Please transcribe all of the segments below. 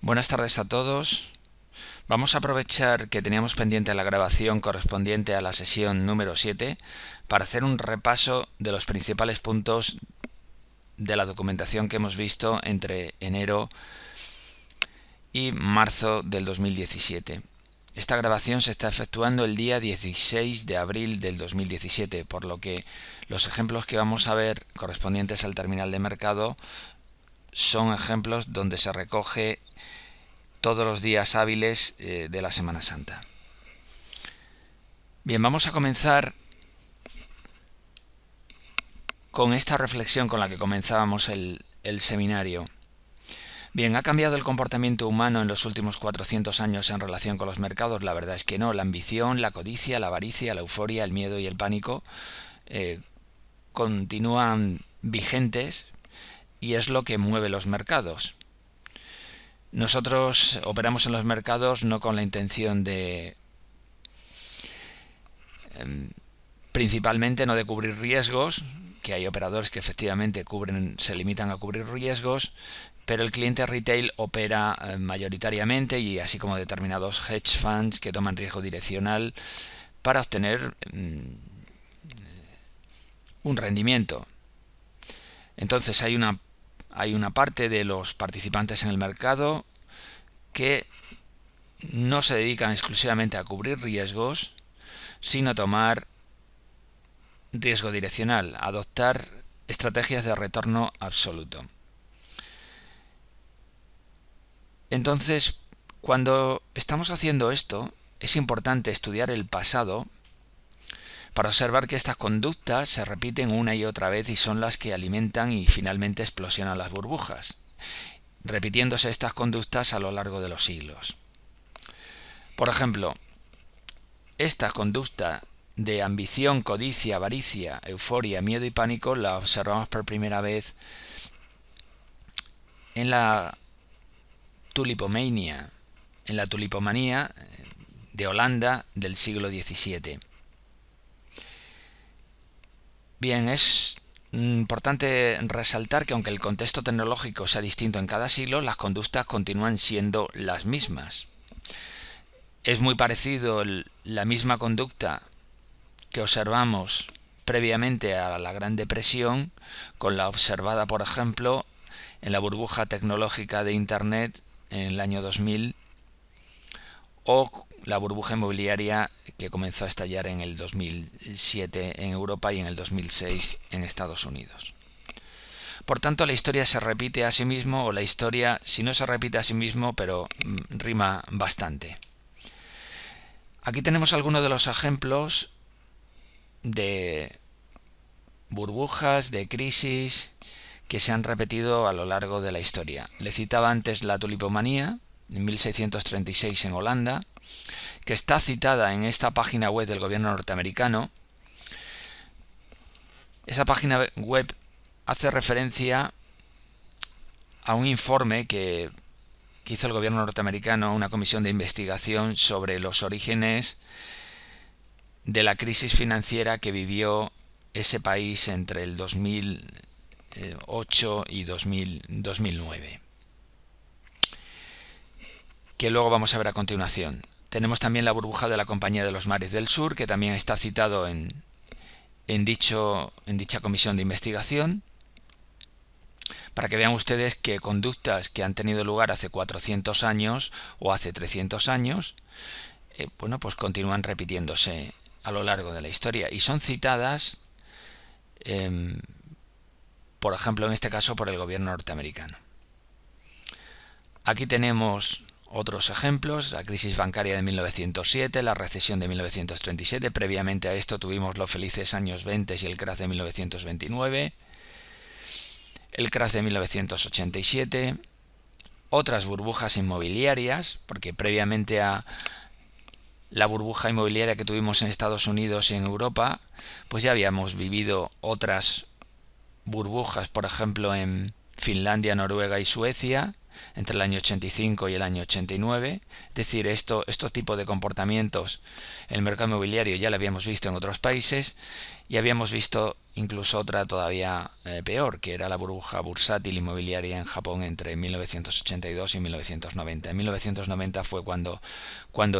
Buenas tardes a todos. Vamos a aprovechar que teníamos pendiente la grabación correspondiente a la sesión número 7 para hacer un repaso de los principales puntos de la documentación que hemos visto entre enero y marzo del 2017. Esta grabación se está efectuando el día 16 de abril del 2017, por lo que los ejemplos que vamos a ver correspondientes al terminal de mercado son ejemplos donde se recoge todos los días hábiles de la Semana Santa. Bien, vamos a comenzar con esta reflexión con la que comenzábamos el seminario. Bien, ¿ha cambiado el comportamiento humano en los últimos 400 años en relación con los mercados? La verdad es que no. La ambición, la codicia, la avaricia, la euforia, el miedo y el pánico continúan vigentes y es lo que mueve los mercados. Nosotros operamos en los mercados no con la intención de principalmente no de cubrir riesgos, que hay operadores que efectivamente se limitan a cubrir riesgos, pero el cliente retail opera mayoritariamente y así como determinados hedge funds que toman riesgo direccional para obtener un rendimiento. Entonces hay una parte de los participantes en el mercado que no se dedican exclusivamente a cubrir riesgos, sino a tomar riesgo direccional, adoptar estrategias de retorno absoluto. Entonces, cuando estamos haciendo esto, es importante estudiar el pasado para observar que estas conductas se repiten una y otra vez y son las que alimentan y finalmente explosionan las burbujas, repitiéndose estas conductas a lo largo de los siglos. Por ejemplo, esta conducta de ambición, codicia, avaricia, euforia, miedo y pánico la observamos por primera vez en la tulipomanía de Holanda del siglo XVII. Bien, es importante resaltar que aunque el contexto tecnológico sea distinto en cada siglo, las conductas continúan siendo las mismas. Es muy parecido la misma conducta que observamos previamente a la Gran Depresión con la observada, por ejemplo, en la burbuja tecnológica de Internet en el año 2000 o la burbuja inmobiliaria que comenzó a estallar en el 2007 en Europa y en el 2006 en Estados Unidos. Por tanto, la historia se repite a sí mismo, o la historia, si no se repite a sí mismo, pero rima bastante. Aquí tenemos algunos de los ejemplos de burbujas, de crisis que se han repetido a lo largo de la historia. Le citaba antes la tulipomanía en 1636 en Holanda, que está citada en esta página web del gobierno norteamericano. Esa página web hace referencia a un informe que hizo el gobierno norteamericano, una comisión de investigación sobre los orígenes de la crisis financiera que vivió ese país entre el 2008 y 2009, que luego vamos a ver a continuación. Tenemos también la burbuja de la Compañía de los Mares del Sur, que también está citado en dicha comisión de investigación, para que vean ustedes que conductas que han tenido lugar hace 400 años o hace 300 años, pues continúan repitiéndose a lo largo de la historia y son citadas, por ejemplo, en este caso por el gobierno norteamericano. Aquí tenemos otros ejemplos: la crisis bancaria de 1907, la recesión de 1937, previamente a esto tuvimos los felices años 20 y el crash de 1929, el crash de 1987, otras burbujas inmobiliarias, porque previamente a la burbuja inmobiliaria que tuvimos en Estados Unidos y en Europa, pues ya habíamos vivido otras burbujas, por ejemplo en Finlandia, Noruega y Suecia, entre el año 85 y el año 89. Es decir, estos tipos de comportamientos en el mercado inmobiliario ya lo habíamos visto en otros países y habíamos visto incluso otra todavía peor, que era la burbuja bursátil inmobiliaria en Japón entre 1982 y 1990. En 1990 fue cuando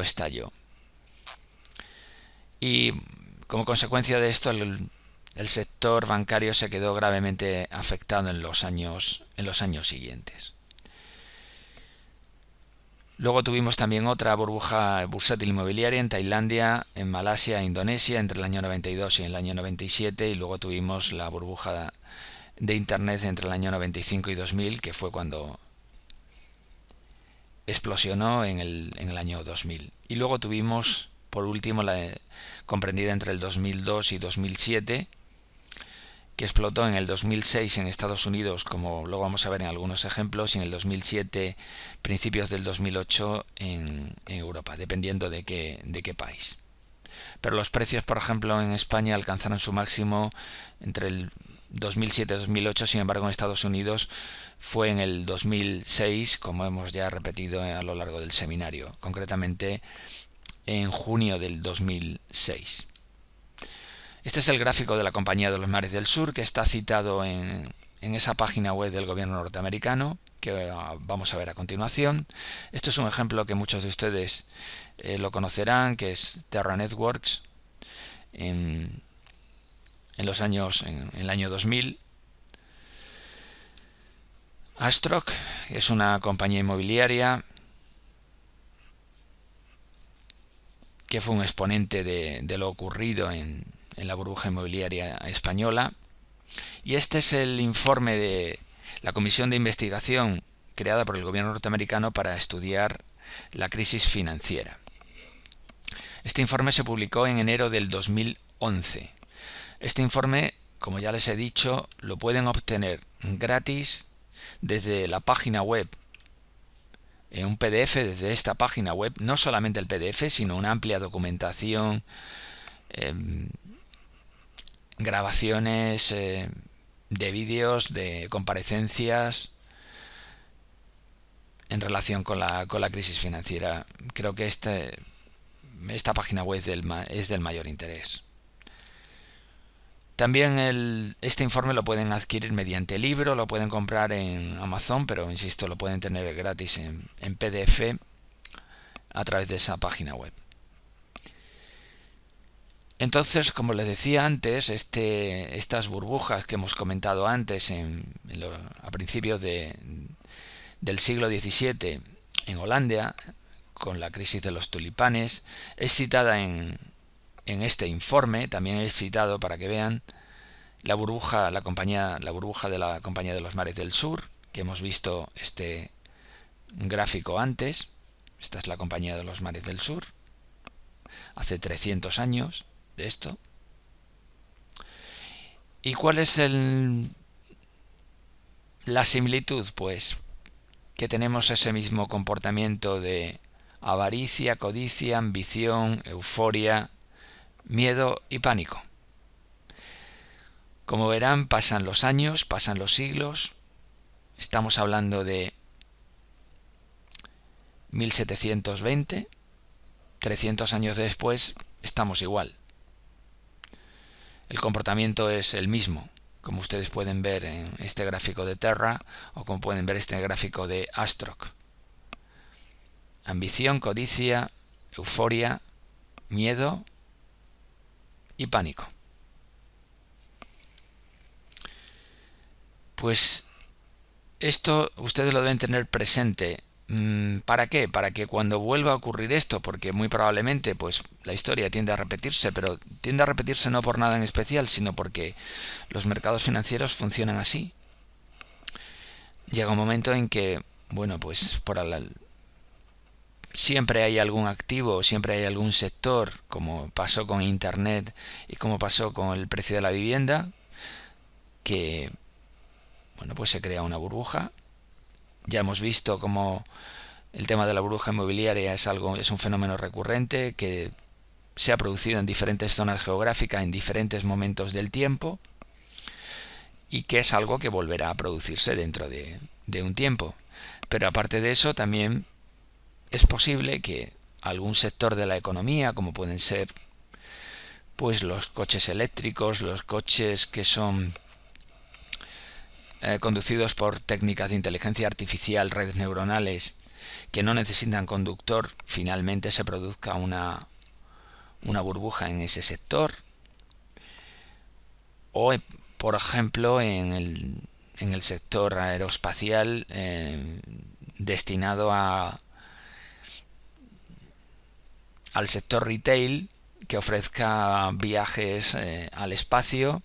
estalló. Y como consecuencia de esto, el sector bancario se quedó gravemente afectado en los años siguientes. Luego tuvimos también otra burbuja bursátil inmobiliaria en Tailandia, en Malasia e Indonesia entre el año 92 y el año 97, y luego tuvimos la burbuja de Internet entre el año 95 y 2000, que fue cuando explosionó en el año 2000. Y luego tuvimos, por último, la comprendida entre el 2002 y 2007, que explotó en el 2006 en Estados Unidos, como luego vamos a ver en algunos ejemplos, y en el 2007, principios del 2008 en Europa, dependiendo de qué país. Pero los precios, por ejemplo, en España alcanzaron su máximo entre el 2007 y 2008, sin embargo en Estados Unidos fue en el 2006, como hemos ya repetido a lo largo del seminario, concretamente en junio del 2006. Este es el gráfico de la Compañía de los Mares del Sur, que está citado en esa página web del gobierno norteamericano, que vamos a ver a continuación. Esto es un ejemplo que muchos de ustedes lo conocerán, que es Terra Networks en el año 2000. Astrock es una compañía inmobiliaria que fue un exponente de lo ocurrido en la burbuja inmobiliaria española. Y este es el informe de la comisión de investigación creada por el gobierno norteamericano para estudiar la crisis financiera. Este informe se publicó en enero del 2011. Este informe, como ya les he dicho, lo pueden obtener gratis desde la página web, en un PDF desde esta página web, no solamente el PDF, sino una amplia documentación, grabaciones de vídeos, de comparecencias en relación con la crisis financiera. Creo que esta página web es del mayor interés. También este informe lo pueden adquirir mediante libro, lo pueden comprar en Amazon, pero insisto, lo pueden tener gratis en PDF a través de esa página web. Entonces, como les decía antes, estas burbujas que hemos comentado antes a principios del siglo XVII en Holanda, con la crisis de los tulipanes, es citada en este informe. También es citado, para que vean, la burbuja de la Compañía de los Mares del Sur, que hemos visto este gráfico antes. Esta es la Compañía de los Mares del Sur, hace 300 años de esto. ¿Y cuál es la similitud? Pues que tenemos ese mismo comportamiento de avaricia, codicia, ambición, euforia, miedo y pánico. Como verán, pasan los años, pasan los siglos. Estamos hablando de 1720. 300 años después estamos igual. El comportamiento es el mismo, como ustedes pueden ver en este gráfico de Terra, o como pueden ver este gráfico de Astrock. Ambición, codicia, euforia, miedo y pánico. Pues esto ustedes lo deben tener presente. ¿Para qué? Para que cuando vuelva a ocurrir esto, porque muy probablemente pues la historia tiende a repetirse, pero tiende a repetirse no por nada en especial, sino porque los mercados financieros funcionan así. Llega un momento en que, bueno, pues siempre hay algún activo, siempre hay algún sector, como pasó con Internet y como pasó con el precio de la vivienda, que, bueno, pues se crea una burbuja. Ya hemos visto cómo el tema de la burbuja inmobiliaria es un fenómeno recurrente que se ha producido en diferentes zonas geográficas en diferentes momentos del tiempo, y que es algo que volverá a producirse dentro de un tiempo. Pero aparte de eso, también es posible que algún sector de la economía, como pueden ser pues los coches eléctricos, los coches que son conducidos por técnicas de inteligencia artificial, redes neuronales, que no necesitan conductor, finalmente se produzca una burbuja en ese sector. O, por ejemplo, en el sector aeroespacial, destinado al sector retail, que ofrezca viajes al espacio.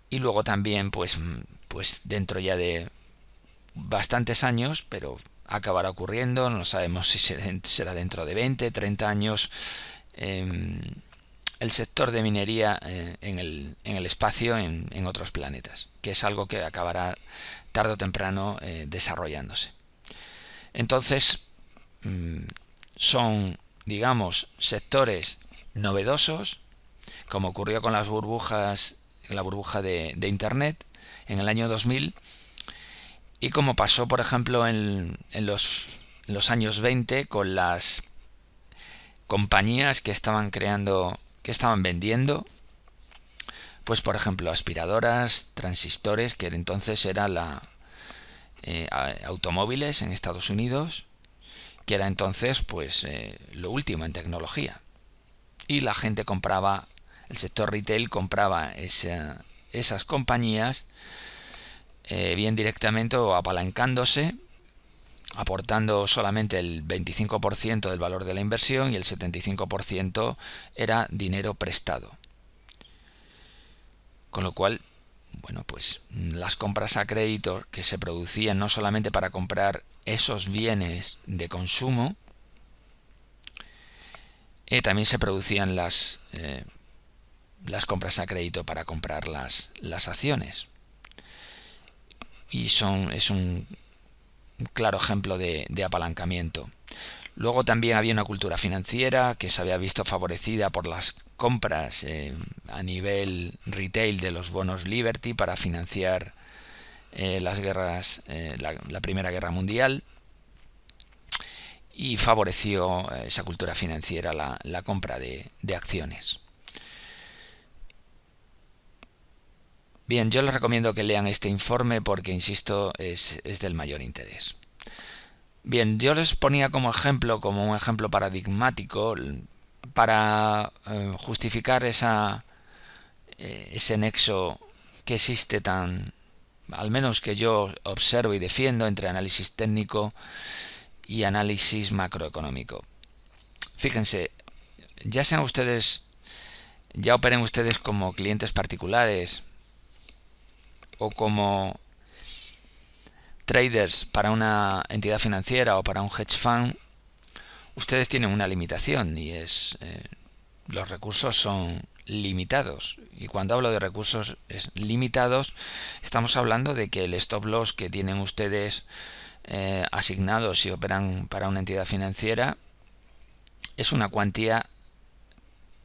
Y luego también, pues dentro ya de bastantes años, pero acabará ocurriendo, no sabemos si será dentro de 20, 30 años, el sector de minería en el espacio, en otros planetas, que es algo que acabará tarde o temprano desarrollándose. Entonces, son, digamos, sectores novedosos, como ocurrió con las burbujas, la burbuja de Internet en el año 2000, y como pasó, por ejemplo, en los años 20 con las compañías que estaban vendiendo, pues por ejemplo aspiradoras, transistores, que entonces era automóviles en Estados Unidos, que era entonces pues lo último en tecnología, y la gente compraba, el sector retail compraba esas compañías, bien directamente o apalancándose, aportando solamente el 25% del valor de la inversión, y el 75% era dinero prestado. Con lo cual, bueno, pues las compras a crédito que se producían no solamente para comprar esos bienes de consumo, también se producían las compras a crédito para comprar las acciones. Y es un claro ejemplo de apalancamiento. Luego también había una cultura financiera que se había visto favorecida por las compras a nivel retail de los bonos Liberty para financiar las guerras, la Primera Guerra Mundial, y favoreció esa cultura financiera la compra de acciones. Bien, yo les recomiendo que lean este informe porque, insisto, es del mayor interés. Bien, yo les ponía como un ejemplo paradigmático para justificar ese nexo que existe, al menos que yo observo y defiendo, entre análisis técnico y análisis macroeconómico. Fíjense, ya operen ustedes como clientes particulares o como traders para una entidad financiera o para un hedge fund, ustedes tienen una limitación, y es los recursos son limitados. Y cuando hablo de recursos limitados, estamos hablando de que el stop loss que tienen ustedes asignados si operan para una entidad financiera es una cuantía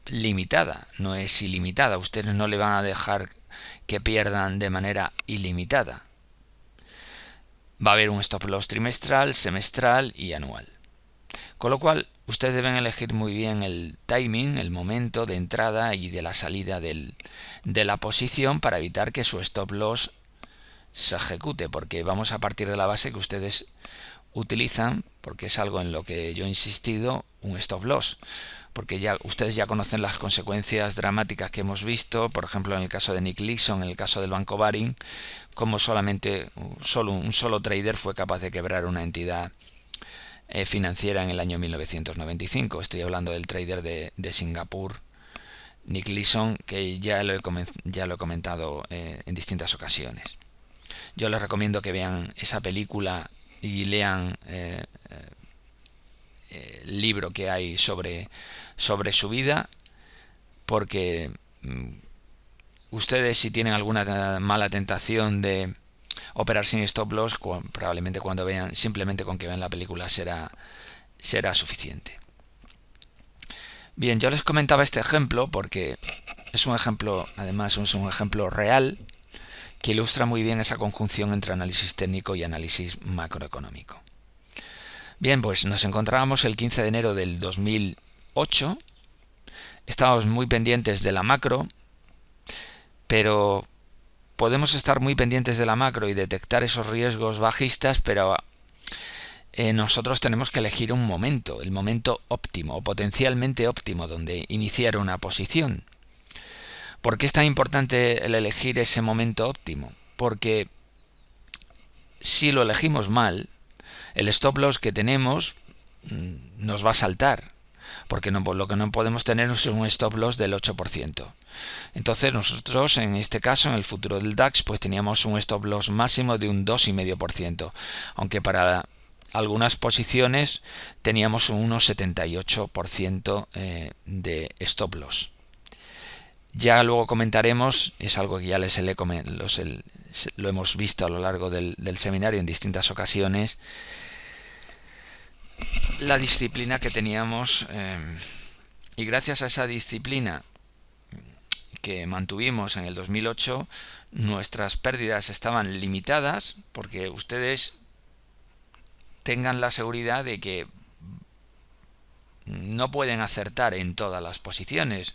limitada, no es ilimitada. Ustedes no le van a dejar que pierdan de manera ilimitada. Va a haber un stop loss trimestral, semestral y anual. Con lo cual, ustedes deben elegir muy bien el timing, el momento de entrada y de la salida de la posición, para evitar que su stop loss se ejecute, porque vamos a partir de la base que ustedes utilizan, porque es algo en lo que yo he insistido, un stop loss, porque ustedes ya conocen las consecuencias dramáticas que hemos visto, por ejemplo en el caso de Nick Leeson, en el caso del Banco Baring, como un solo trader fue capaz de quebrar una entidad financiera en el año 1995. Estoy hablando del trader de Singapur, Nick Leeson, que ya lo he comentado en distintas ocasiones. Yo les recomiendo que vean esa película y lean el libro que hay sobre su vida, porque ustedes, si tienen alguna mala tentación de operar sin stop loss, probablemente simplemente con que vean la película será suficiente. Bien, yo les comentaba este ejemplo porque es un ejemplo, además es un ejemplo real, que ilustra muy bien esa conjunción entre análisis técnico y análisis macroeconómico. Bien, pues nos encontrábamos el 15 de enero del 2008 Estamos muy pendientes de la macro, pero podemos estar muy pendientes de la macro y detectar esos riesgos bajistas, pero nosotros tenemos que elegir un momento, el momento óptimo o potencialmente óptimo donde iniciar una posición. ¿Por qué es tan importante el elegir ese momento óptimo? Porque si lo elegimos mal, el stop loss que tenemos nos va a saltar, porque lo que no podemos tener es un stop loss del 8%. Entonces nosotros en este caso, en el futuro del DAX, pues teníamos un stop loss máximo de un 2,5%, aunque para algunas posiciones teníamos un 1,78% de stop loss. Ya luego comentaremos, es algo que ya lo hemos visto a lo largo del seminario en distintas ocasiones, la disciplina que teníamos, y gracias a esa disciplina que mantuvimos en el 2008, nuestras pérdidas estaban limitadas, porque ustedes tengan la seguridad de que no pueden acertar en todas las posiciones,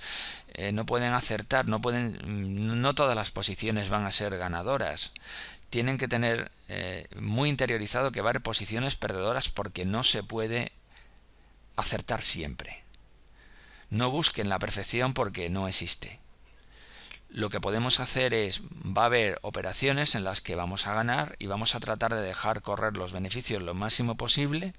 no pueden acertar, no todas las posiciones van a ser ganadoras. Tienen que tener muy interiorizado que va a haber posiciones perdedoras, porque no se puede acertar siempre. No busquen la perfección, porque no existe. Lo que podemos hacer es, va a haber operaciones en las que vamos a ganar y vamos a tratar de dejar correr los beneficios lo máximo posible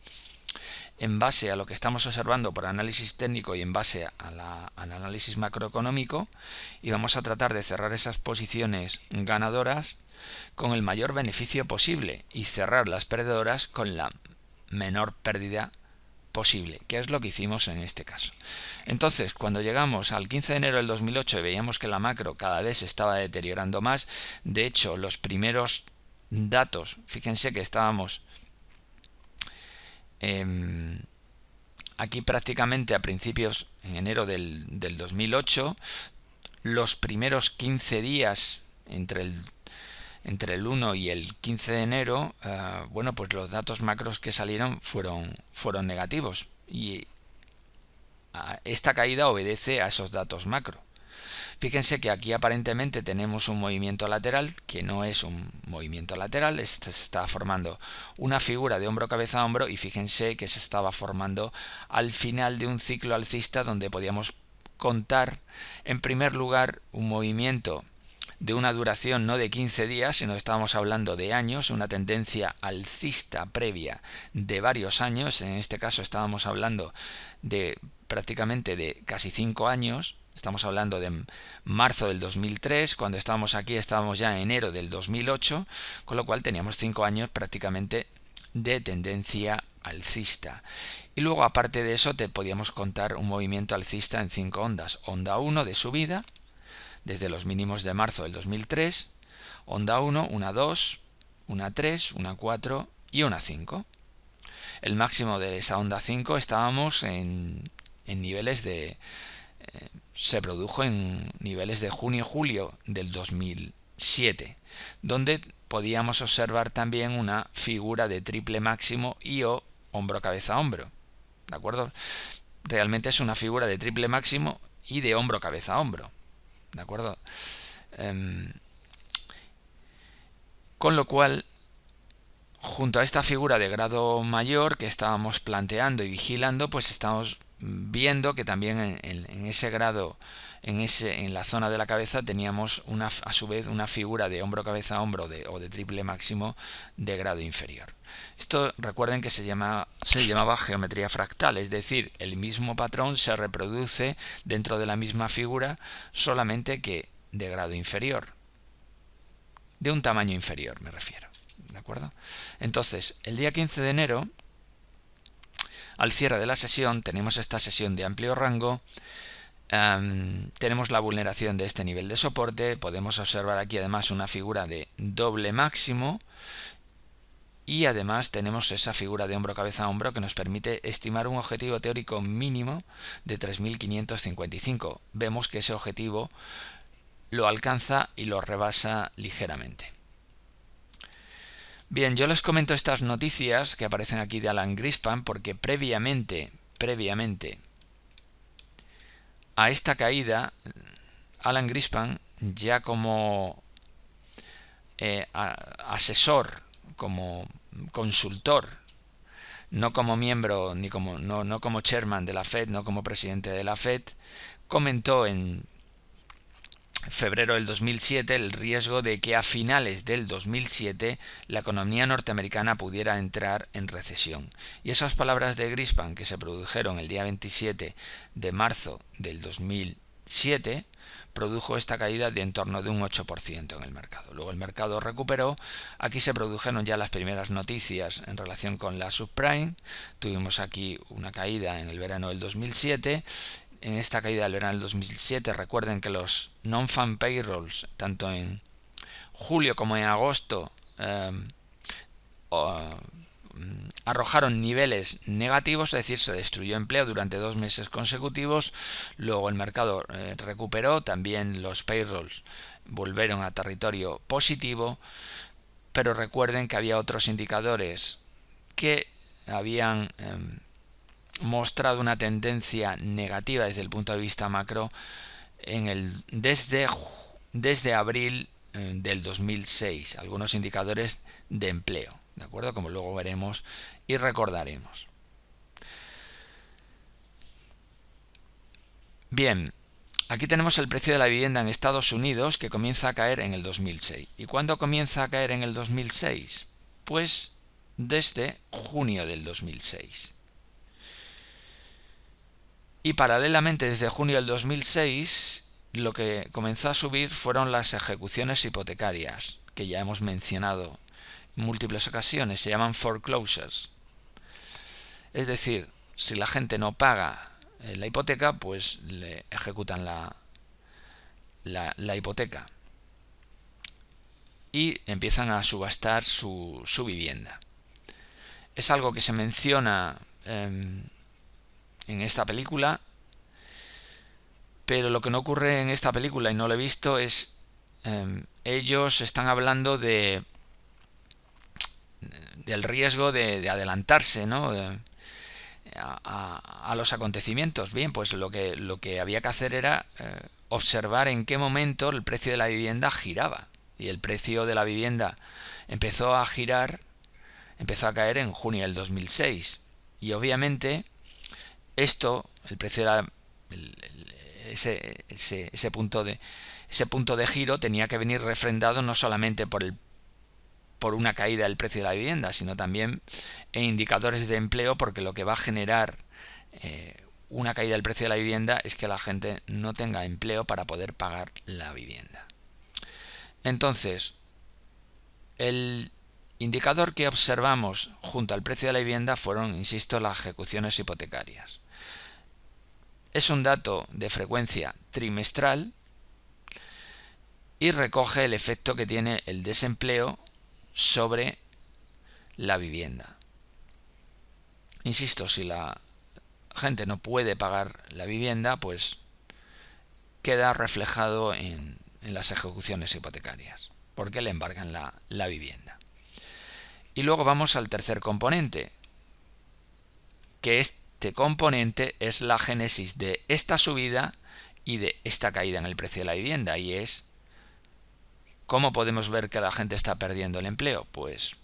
en base a lo que estamos observando por análisis técnico y en base al análisis macroeconómico, y vamos a tratar de cerrar esas posiciones ganadoras con el mayor beneficio posible y cerrar las perdedoras con la menor pérdida posible, que es lo que hicimos en este caso. Entonces, cuando llegamos al 15 de enero del 2008 y veíamos que la macro cada vez se estaba deteriorando más, de hecho los primeros datos, fíjense que estábamos aquí prácticamente a principios, en enero del 2008, los primeros 15 días entre el 1 y el 15 de enero, bueno, pues los datos macros que salieron fueron negativos, y esta caída obedece a esos datos macro. Fíjense que aquí aparentemente tenemos un movimiento lateral, que no es un movimiento lateral, se está formando una figura de hombro cabeza a hombro, y fíjense que se estaba formando al final de un ciclo alcista donde podíamos contar en primer lugar un movimiento de una duración no de 15 días, sino que estábamos hablando de años, una tendencia alcista previa de varios años. En este caso estábamos hablando de prácticamente de casi 5 años. Estamos hablando de marzo del 2003, cuando estábamos aquí estábamos ya en enero del 2008, con lo cual teníamos 5 años prácticamente de tendencia alcista. Y luego, aparte de eso, te podíamos contar un movimiento alcista en 5 ondas. Onda 1 de subida, desde los mínimos de marzo del 2003, onda 1, una 2, una 3, una 4 y una 5. El máximo de esa onda 5 estábamos en niveles de... se produjo en niveles de junio-julio del 2007, donde podíamos observar también una figura de triple máximo y o hombro cabeza a hombro. ¿De acuerdo? Realmente es una figura de triple máximo y de hombro cabeza a hombro. ¿De acuerdo? Con lo cual, junto a esta figura de grado mayor que estábamos planteando y vigilando, pues estamos viendo que también en ese grado, en la zona de la cabeza, teníamos a su vez una figura de hombro cabeza a hombro o de triple máximo de grado inferior. Esto, recuerden que se llamaba geometría fractal, es decir, el mismo patrón se reproduce dentro de la misma figura, solamente que de grado inferior, de un tamaño inferior me refiero. ¿De acuerdo? Entonces, el día 15 de enero, al cierre de la sesión, tenemos esta sesión de amplio rango, tenemos la vulneración de este nivel de soporte, podemos observar aquí además una figura de doble máximo, y además tenemos esa figura de hombro cabeza a hombro que nos permite estimar un objetivo teórico mínimo de 3.555. Vemos que ese objetivo lo alcanza y lo rebasa ligeramente. Bien, yo les comento estas noticias que aparecen aquí de Alan Greenspan porque previamente a esta caída, Alan Greenspan, ya como asesor, como consultor, no como miembro ni como no como chairman de la Fed, no como presidente de la Fed, comentó en febrero del 2007 el riesgo de que a finales del 2007 la economía norteamericana pudiera entrar en recesión. Y esas palabras de Greenspan, que se produjeron el día 27 de marzo del 2007, produjo esta caída de en torno de un 8% en el mercado. Luego el mercado recuperó. Aquí se produjeron ya las primeras noticias en relación con la subprime. Tuvimos aquí una caída en el verano del 2007. En esta caída del verano del 2007, recuerden que los non-farm payrolls, tanto en julio como en agosto, arrojaron niveles negativos, es decir, se destruyó empleo durante 2 meses consecutivos. Luego el mercado recuperó, también los payrolls volvieron a territorio positivo, pero recuerden que había otros indicadores que habían mostrado una tendencia negativa desde el punto de vista macro desde abril del 2006, algunos indicadores de empleo, ¿de acuerdo? Como luego veremos y recordaremos. Bien, aquí tenemos el precio de la vivienda en Estados Unidos, que comienza a caer en el 2006. ¿Y cuándo comienza a caer en el 2006? Pues desde junio del 2006. Y paralelamente, desde junio del 2006, lo que comenzó a subir fueron las ejecuciones hipotecarias, que ya hemos mencionado en múltiples ocasiones. Se llaman foreclosures. Es decir, si la gente no paga la hipoteca, pues le ejecutan la hipoteca y empiezan a subastar su vivienda. Es algo que se menciona en esta película, pero lo que no ocurre en esta película, y no lo he visto, es ellos están hablando del riesgo de adelantarse, ¿no? A los acontecimientos. Bien, pues lo que había que hacer era observar en qué momento el precio de la vivienda giraba. Y el precio de la vivienda empezó a girar, empezó a caer en junio del 2006. Y obviamente esto, el precio de ese punto de giro tenía que venir refrendado no solamente por una caída del precio de la vivienda, sino también en indicadores de empleo, porque lo que va a generar una caída del precio de la vivienda es que la gente no tenga empleo para poder pagar la vivienda. Entonces, el indicador que observamos junto al precio de la vivienda fueron, insisto, las ejecuciones hipotecarias. Es un dato de frecuencia trimestral y recoge el efecto que tiene el desempleo sobre la vivienda. Insisto, si la gente no puede pagar la vivienda, pues queda reflejado en las ejecuciones hipotecarias, porque le embargan la vivienda. Y luego vamos al tercer componente, que este componente es la génesis de esta subida y de esta caída en el precio de la vivienda, y es ¿cómo podemos ver que la gente está perdiendo el empleo? Pues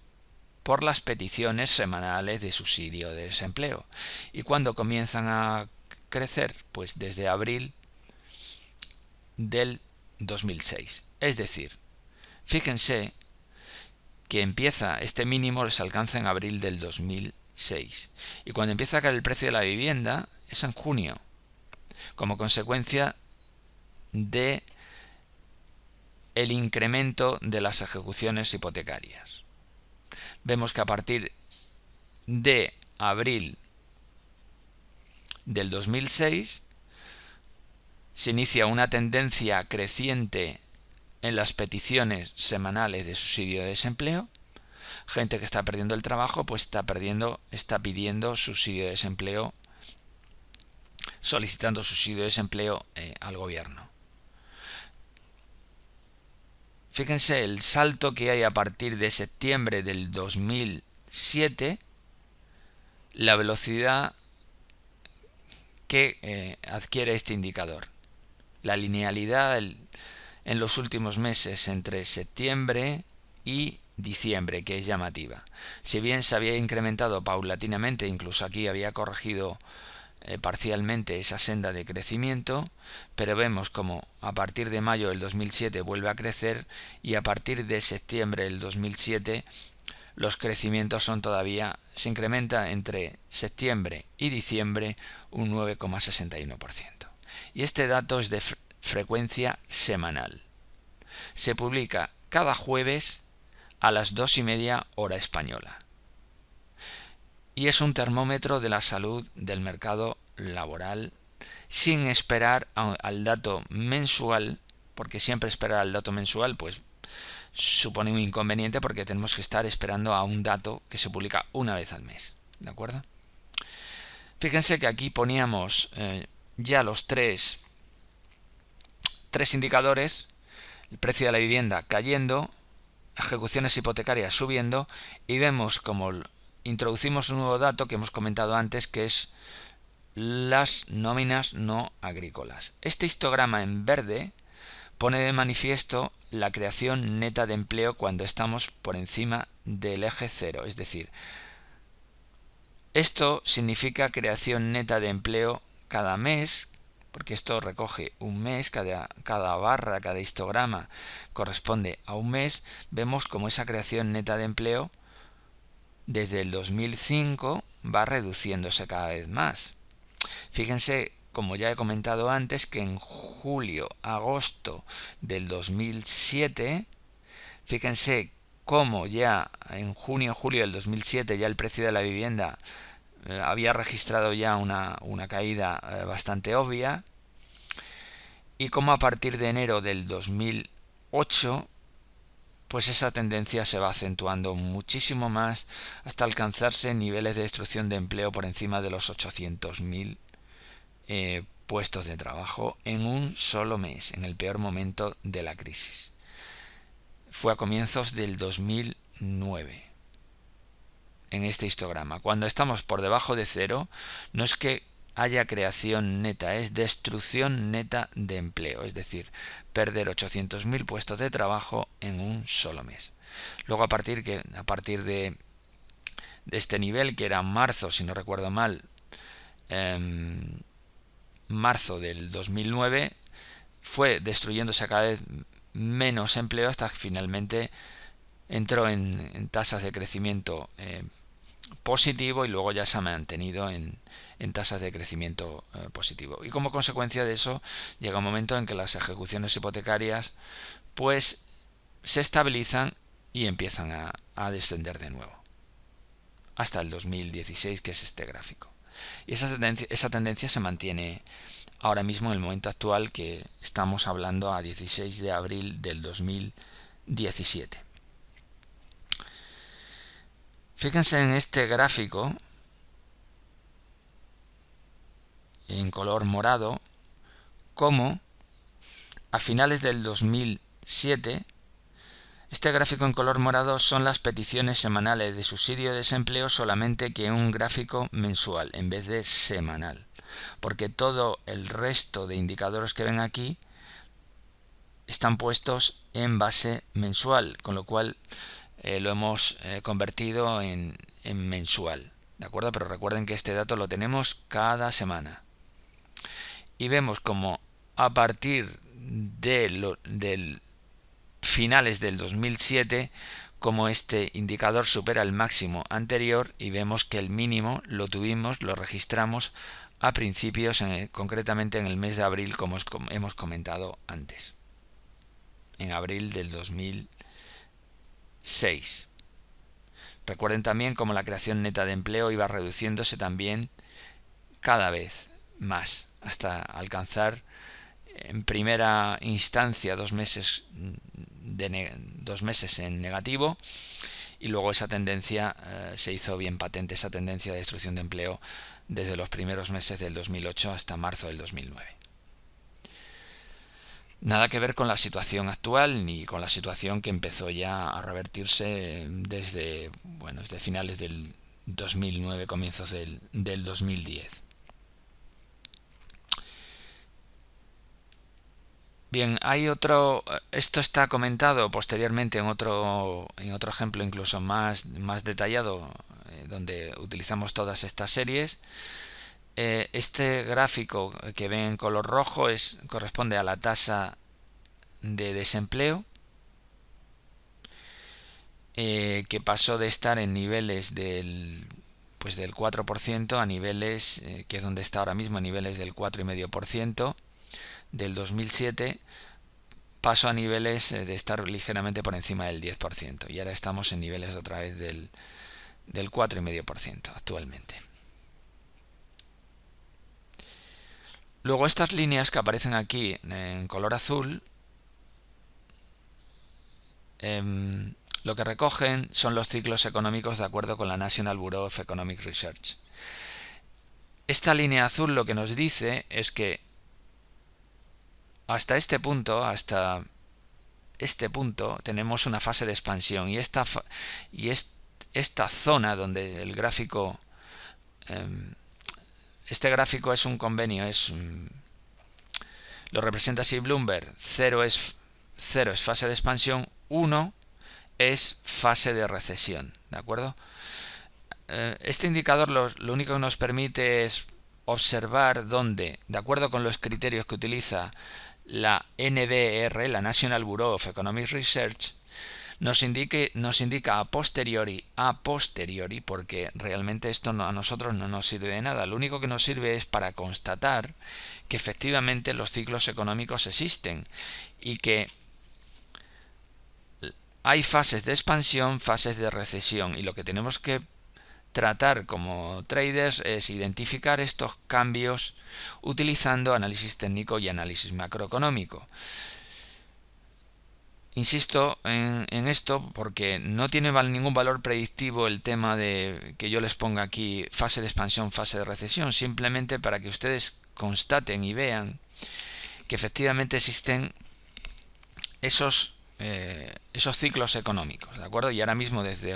por las peticiones semanales de subsidio de desempleo. ¿Y cuándo comienzan a crecer? Pues desde abril del 2006. Es decir, fíjense que empieza, este mínimo se alcanza en abril del 2006. Y cuando empieza a caer el precio de la vivienda es en junio, como consecuencia de el incremento de las ejecuciones hipotecarias. Vemos que a partir de abril del 2006 se inicia una tendencia creciente en las peticiones semanales de subsidio de desempleo. Gente que está perdiendo el trabajo, pues está pidiendo subsidio de desempleo, solicitando subsidio de desempleo al gobierno. Fíjense el salto que hay a partir de septiembre del 2007, la velocidad que adquiere este indicador. La linealidad en los últimos meses entre septiembre y diciembre, que es llamativa. Si bien se había incrementado paulatinamente, incluso aquí había corregido parcialmente esa senda de crecimiento, pero vemos como a partir de mayo del 2007 vuelve a crecer y a partir de septiembre del 2007 los crecimientos son todavía, se incrementa entre septiembre y diciembre un 9,61%. Y este dato es de frecuencia semanal. Se publica cada jueves a las 2:30 hora española. Y es un termómetro de la salud del mercado laboral sin esperar al dato mensual, porque siempre esperar al dato mensual pues supone un inconveniente porque tenemos que estar esperando a un dato que se publica una vez al mes. ¿De acuerdo? Fíjense que aquí poníamos ya los tres indicadores: el precio de la vivienda cayendo, ejecuciones hipotecarias subiendo, y vemos como introducimos un nuevo dato que hemos comentado antes, que es las nóminas no agrícolas. Este histograma en verde pone de manifiesto la creación neta de empleo cuando estamos por encima del eje cero, es decir, esto significa creación neta de empleo cada mes, porque esto recoge un mes, cada barra, cada histograma corresponde a un mes. Vemos como esa creación neta de empleo desde el 2005 va reduciéndose cada vez más. Fíjense, como ya he comentado antes, que en julio-agosto del 2007, fíjense cómo ya en junio-julio del 2007 ya el precio de la vivienda había registrado ya una caída bastante obvia, y cómo a partir de enero del 2008 pues esa tendencia se va acentuando muchísimo más hasta alcanzarse niveles de destrucción de empleo por encima de los 800.000 puestos de trabajo en un solo mes, en el peor momento de la crisis. Fue a comienzos del 2009. En este histograma, cuando estamos por debajo de cero, no es que haya creación neta, es destrucción neta de empleo, es decir, perder 800.000 puestos de trabajo en un solo mes. Luego a partir de este nivel, que era marzo, si no recuerdo mal, marzo del 2009, fue destruyéndose cada vez menos empleo hasta que finalmente entró en tasas de crecimiento positivo, y luego ya se ha mantenido en tasas de crecimiento positivo. Y como consecuencia de eso llega un momento en que las ejecuciones hipotecarias pues se estabilizan y empiezan a descender de nuevo hasta el 2016, que es este gráfico. Y esa tendencia se mantiene ahora mismo en el momento actual, que estamos hablando a 16 de abril del 2017. Fíjense en este gráfico en color morado cómo a finales del 2007 este gráfico en color morado son las peticiones semanales de subsidio de desempleo, solamente que un gráfico mensual en vez de semanal, porque todo el resto de indicadores que ven aquí están puestos en base mensual, con lo cual lo hemos convertido en mensual, ¿de acuerdo? Pero recuerden que este dato lo tenemos cada semana. Y vemos como a partir del finales del 2007 como este indicador supera el máximo anterior, y vemos que el mínimo lo registramos a principios, concretamente en el mes de abril, como hemos comentado antes, en abril del 2006. Recuerden también cómo la creación neta de empleo iba reduciéndose también cada vez más hasta alcanzar en primera instancia 2 meses en negativo, y luego esa tendencia se hizo bien patente, esa tendencia de destrucción de empleo, desde los primeros meses del 2008 hasta marzo del 2009. Nada que ver con la situación actual ni con la situación que empezó ya a revertirse desde finales del 2009, comienzos del 2010. Bien, hay otro, esto está comentado posteriormente en otro ejemplo incluso más detallado, donde utilizamos todas estas series. Este gráfico que ven en color rojo corresponde a la tasa de desempleo, que pasó de estar en niveles del 4% a niveles, que es donde está ahora mismo, a niveles del 4,5% del 2007, pasó a niveles de estar ligeramente por encima del 10%, y ahora estamos en niveles otra vez del 4,5% actualmente. Luego estas líneas que aparecen aquí en color azul, lo que recogen son los ciclos económicos de acuerdo con la National Bureau of Economic Research. Esta línea azul lo que nos dice es que hasta este punto tenemos una fase de expansión, y esta zona donde el gráfico, este gráfico es un convenio, lo representa así Bloomberg. 0 es fase de expansión, 1 es fase de recesión, ¿de acuerdo? Este indicador lo único que nos permite es observar dónde, de acuerdo con los criterios que utiliza la NBR, la National Bureau of Economic Research, nos indica a posteriori, porque realmente esto a nosotros no nos sirve de nada. Lo único que nos sirve es para constatar que efectivamente los ciclos económicos existen y que hay fases de expansión, fases de recesión, y lo que tenemos que tratar como traders es identificar estos cambios utilizando análisis técnico y análisis macroeconómico. Insisto en esto porque no tiene ningún valor predictivo el tema de que yo les ponga aquí fase de expansión, fase de recesión, simplemente para que ustedes constaten y vean que efectivamente existen esos ciclos económicos, ¿de acuerdo? Y ahora mismo desde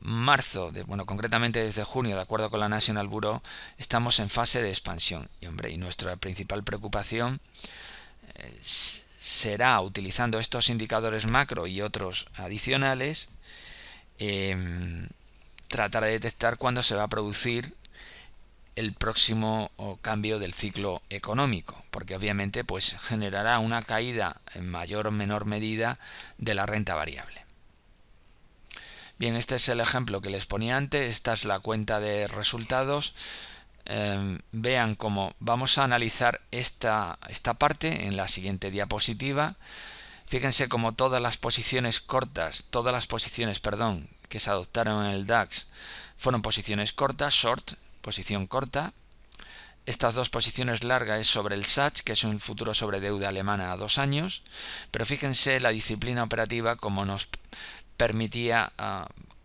marzo, concretamente desde junio, de acuerdo con la National Bureau, estamos en fase de expansión. Y nuestra principal preocupación será, utilizando estos indicadores macro y otros adicionales, tratar de detectar cuándo se va a producir el próximo cambio del ciclo económico, porque obviamente pues generará una caída en mayor o menor medida de la renta variable. Bien, este es el ejemplo que les ponía antes. Esta es la cuenta de resultados. Vean cómo vamos a analizar esta parte en la siguiente diapositiva. Fíjense cómo todas las posiciones, que se adoptaron en el DAX fueron posiciones cortas, short, posición corta. Estas dos posiciones largas es sobre el SACH, que es un futuro sobre deuda alemana a 2 años, pero fíjense la disciplina operativa como nos permitía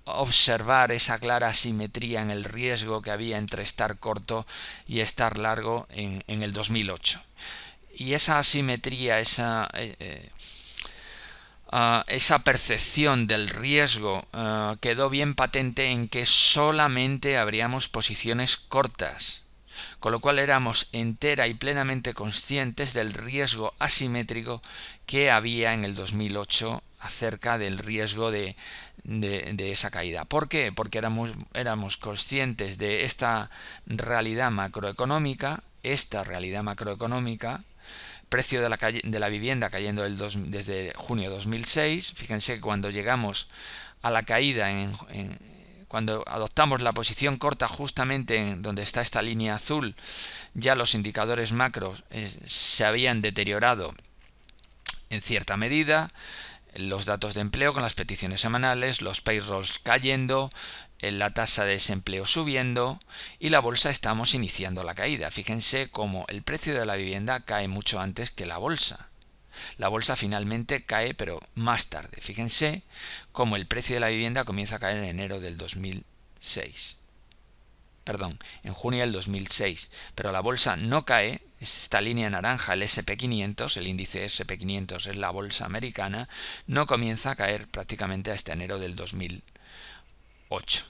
observar esa clara asimetría en el riesgo que había entre estar corto y estar largo en el 2008. Y esa asimetría, esa percepción del riesgo quedó bien patente en que solamente abríamos posiciones cortas, con lo cual éramos entera y plenamente conscientes del riesgo asimétrico que había en el 2008 acerca del riesgo de esa caída. ¿Por qué? Porque éramos conscientes de esta realidad macroeconómica, precio de la vivienda cayendo desde junio de 2006. Fíjense que cuando llegamos a la caída, cuando adoptamos la posición corta justamente en donde está esta línea azul, ya los indicadores macros se habían deteriorado en cierta medida. Los datos de empleo con las peticiones semanales, los payrolls cayendo, la tasa de desempleo subiendo, y la bolsa estamos iniciando la caída. Fíjense cómo el precio de la vivienda cae mucho antes que la bolsa. La bolsa finalmente cae, pero más tarde. Fíjense cómo el precio de la vivienda comienza a caer en enero del 2006. Perdón, en junio del 2006. Pero la bolsa no cae. Esta línea naranja, el SP500, el índice SP500 es la bolsa americana, no comienza a caer prácticamente hasta enero del 2008.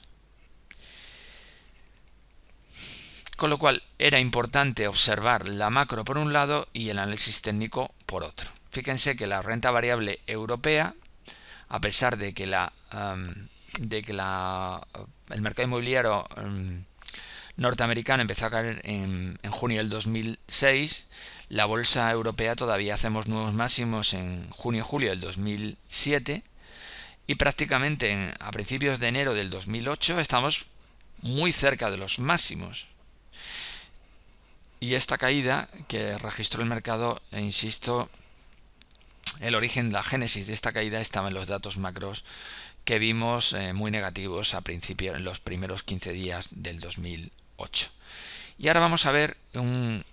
Con lo cual era importante observar la macro por un lado y el análisis técnico por otro. Fíjense que la renta variable europea, a pesar de que el mercado inmobiliario norteamericano empezó a caer en junio del 2006, la bolsa europea todavía hacemos nuevos máximos en junio-julio del 2007 y prácticamente a principios de enero del 2008 estamos muy cerca de los máximos. Y esta caída que registró el mercado, insisto, el origen, la génesis de esta caída estaba en los datos macros que vimos muy negativos en los primeros 15 días del 2008. Y ahora vamos a ver un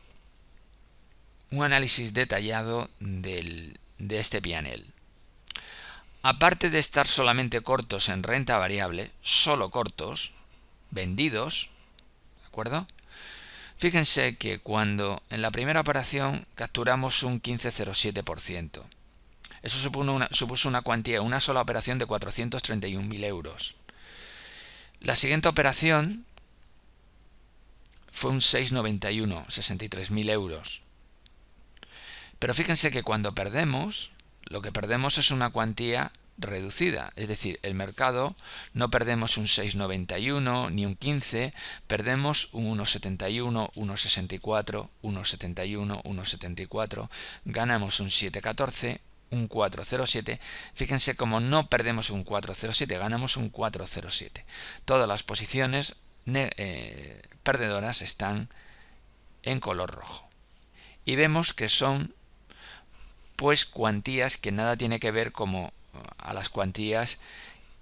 análisis detallado de este P&L. Aparte de estar solamente cortos en renta variable, solo cortos, vendidos, ¿de acuerdo? Fíjense que cuando en la primera operación capturamos un 15,07%, eso supuso una cuantía, una sola operación de 431.000 euros. La siguiente operación fue un 6,91, 63.000 euros. Pero fíjense que cuando perdemos, lo que perdemos es una cuantía reducida, es decir, el mercado no perdemos un 6,91 ni un 15, perdemos un 1,71, 1,64, 1,71, 1,74, ganamos un 7,14, un 4,07. Fíjense como no perdemos un 4,07, ganamos un 4,07. Todas las posiciones perdedoras están en color rojo y vemos que son pues cuantías que nada tiene que ver como a las cuantías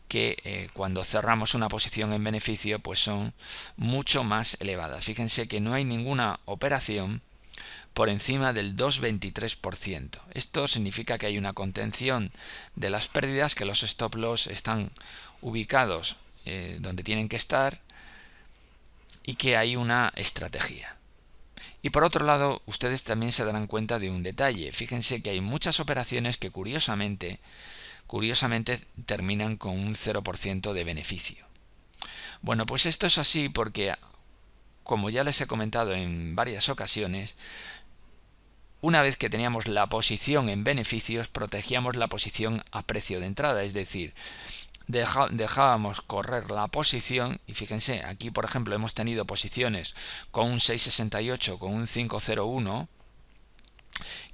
que cuando cerramos una posición en beneficio pues son mucho más elevadas. Fíjense que no hay ninguna operación por encima del 2,23%. Esto significa que hay una contención de las pérdidas, que los stop loss están ubicados donde tienen que estar y que hay una estrategia. Y por otro lado, ustedes también se darán cuenta de un detalle. Fíjense que hay muchas operaciones que curiosamente terminan con un 0% de beneficio. Bueno, pues esto es así porque, como ya les he comentado en varias ocasiones, una vez que teníamos la posición en beneficios, protegíamos la posición a precio de entrada, es decir, dejábamos correr la posición y fíjense, aquí por ejemplo hemos tenido posiciones con un 6,68, con un 5,01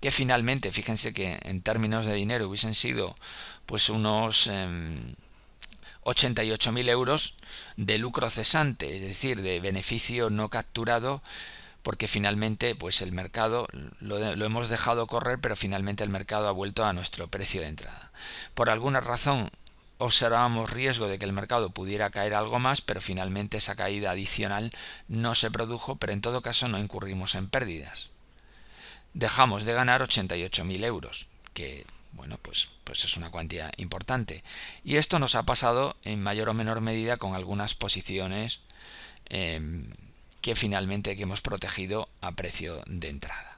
que finalmente, fíjense que en términos de dinero hubiesen sido pues unos 88.000 euros de lucro cesante, es decir, de beneficio no capturado, porque finalmente pues el mercado lo hemos dejado correr, pero finalmente el mercado ha vuelto a nuestro precio de entrada. Por alguna razón observábamos riesgo de que el mercado pudiera caer algo más, pero finalmente esa caída adicional no se produjo, pero en todo caso no incurrimos en pérdidas. Dejamos de ganar 88.000 euros, que bueno, pues es una cuantía importante. Y esto nos ha pasado en mayor o menor medida con algunas posiciones que finalmente hemos protegido a precio de entrada.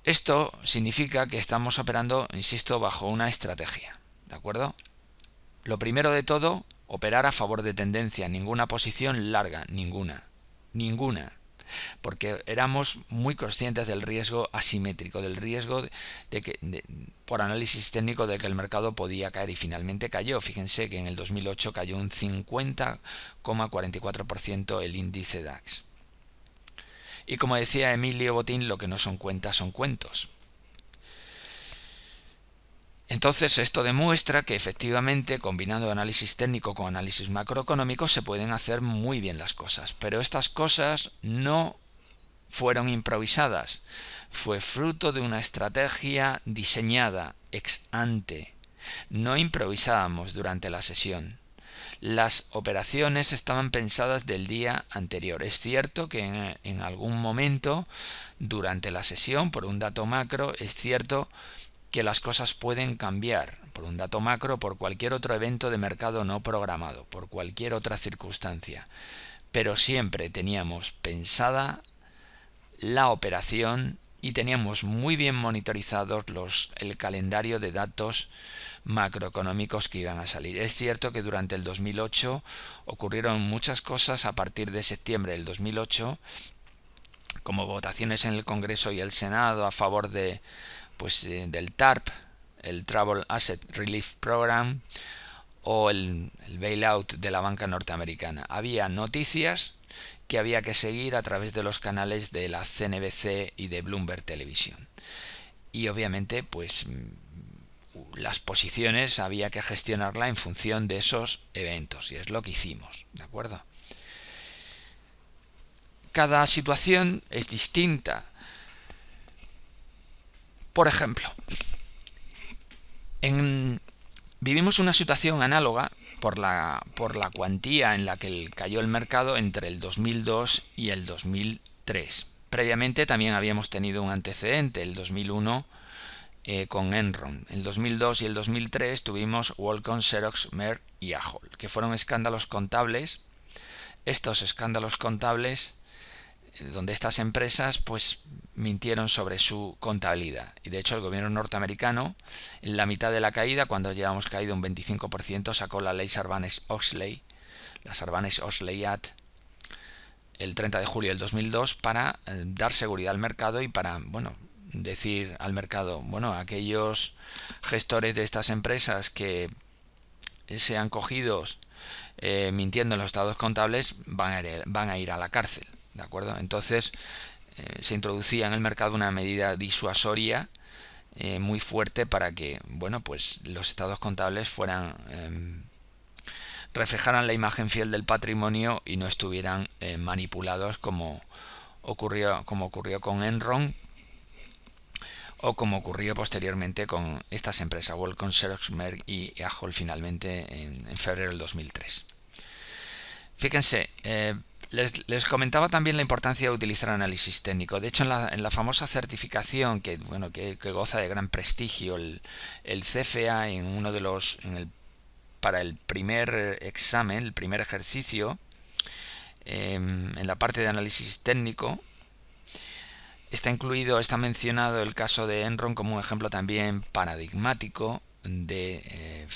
Esto significa que estamos operando, insisto, bajo una estrategia, ¿de acuerdo? Lo primero de todo, operar a favor de tendencia, ninguna posición larga, ninguna, porque éramos muy conscientes del riesgo asimétrico, del riesgo por análisis técnico de que el mercado podía caer y finalmente cayó. Fíjense que en el 2008 cayó un 50,44% el índice DAX. Y como decía Emilio Botín, lo que no son cuentas son cuentos. Entonces esto demuestra que efectivamente, combinando análisis técnico con análisis macroeconómico, se pueden hacer muy bien las cosas. Pero estas cosas no fueron improvisadas. Fue fruto de una estrategia diseñada ex ante. No improvisábamos durante la sesión. Las operaciones estaban pensadas del día anterior. Es cierto que en algún momento durante la sesión, por un dato macro, es cierto que las cosas pueden cambiar por un dato macro, por cualquier otro evento de mercado no programado, por cualquier otra circunstancia. Pero siempre teníamos pensada la operación y teníamos muy bien monitorizados el calendario de datos macroeconómicos que iban a salir. Es cierto que durante el 2008 ocurrieron muchas cosas a partir de septiembre del 2008 como votaciones en el Congreso y el Senado a favor de, del TARP, el Troubled Asset Relief Program, o el bailout de la banca norteamericana. Había noticias que había que seguir a través de los canales de la CNBC y de Bloomberg Televisión. Y obviamente, pues las posiciones había que gestionarla en función de esos eventos, y es lo que hicimos, ¿de acuerdo? Cada situación es distinta. Por ejemplo, vivimos una situación análoga por la cuantía en la que cayó el mercado entre el 2002 y el 2003. Previamente también habíamos tenido un antecedente, el 2001, con Enron. En el 2002 y el 2003 tuvimos Qualcomm, Xerox, Merck y Ahold, que fueron escándalos contables. Estos escándalos contables donde estas empresas pues mintieron sobre su contabilidad, y de hecho el gobierno norteamericano, en la mitad de la caída, cuando ya hemos caído un 25%, sacó la ley Sarbanes-Oxley, la Sarbanes-Oxley Act, el 30 de julio del 2002, para dar seguridad al mercado y para, bueno, decir al mercado, bueno, aquellos gestores de estas empresas que sean cogidos mintiendo en los estados contables van a ir a la cárcel, ¿de acuerdo? Entonces se introducía en el mercado una medida disuasoria muy fuerte para que, bueno, pues los estados contables reflejaran la imagen fiel del patrimonio y no estuvieran manipulados como ocurrió con Enron, o como ocurrió posteriormente con estas empresas, Qualcomm, Xerox, Merck y Ahold, finalmente en febrero del 2003. Fíjense, les comentaba también la importancia de utilizar análisis técnico. De hecho, en la famosa certificación que goza de gran prestigio, el CFA, para el primer examen, el primer ejercicio, en la parte de análisis técnico, está mencionado el caso de Enron como un ejemplo también paradigmático de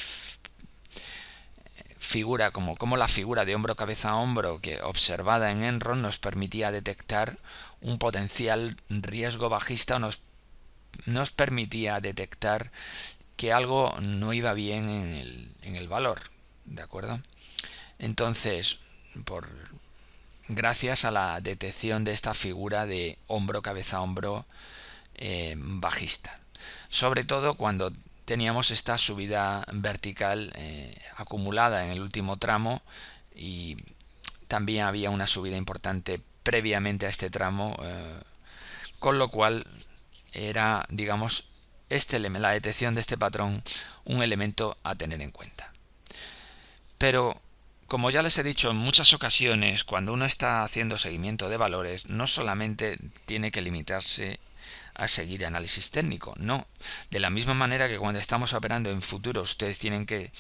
figura, como la figura de hombro cabeza a hombro que observada en Enron nos permitía detectar un potencial riesgo bajista, o nos permitía detectar que algo no iba bien en el valor, ¿de acuerdo? Entonces, gracias a la detección de esta figura de hombro cabeza a hombro bajista, sobre todo cuando teníamos esta subida vertical acumulada en el último tramo, y también había una subida importante previamente a este tramo, con lo cual era, digamos, la detección de este patrón un elemento a tener en cuenta. Pero, como ya les he dicho en muchas ocasiones, cuando uno está haciendo seguimiento de valores, no solamente tiene que limitarse a seguir análisis técnico, no. De la misma manera que cuando estamos operando en futuros, ustedes tienen que...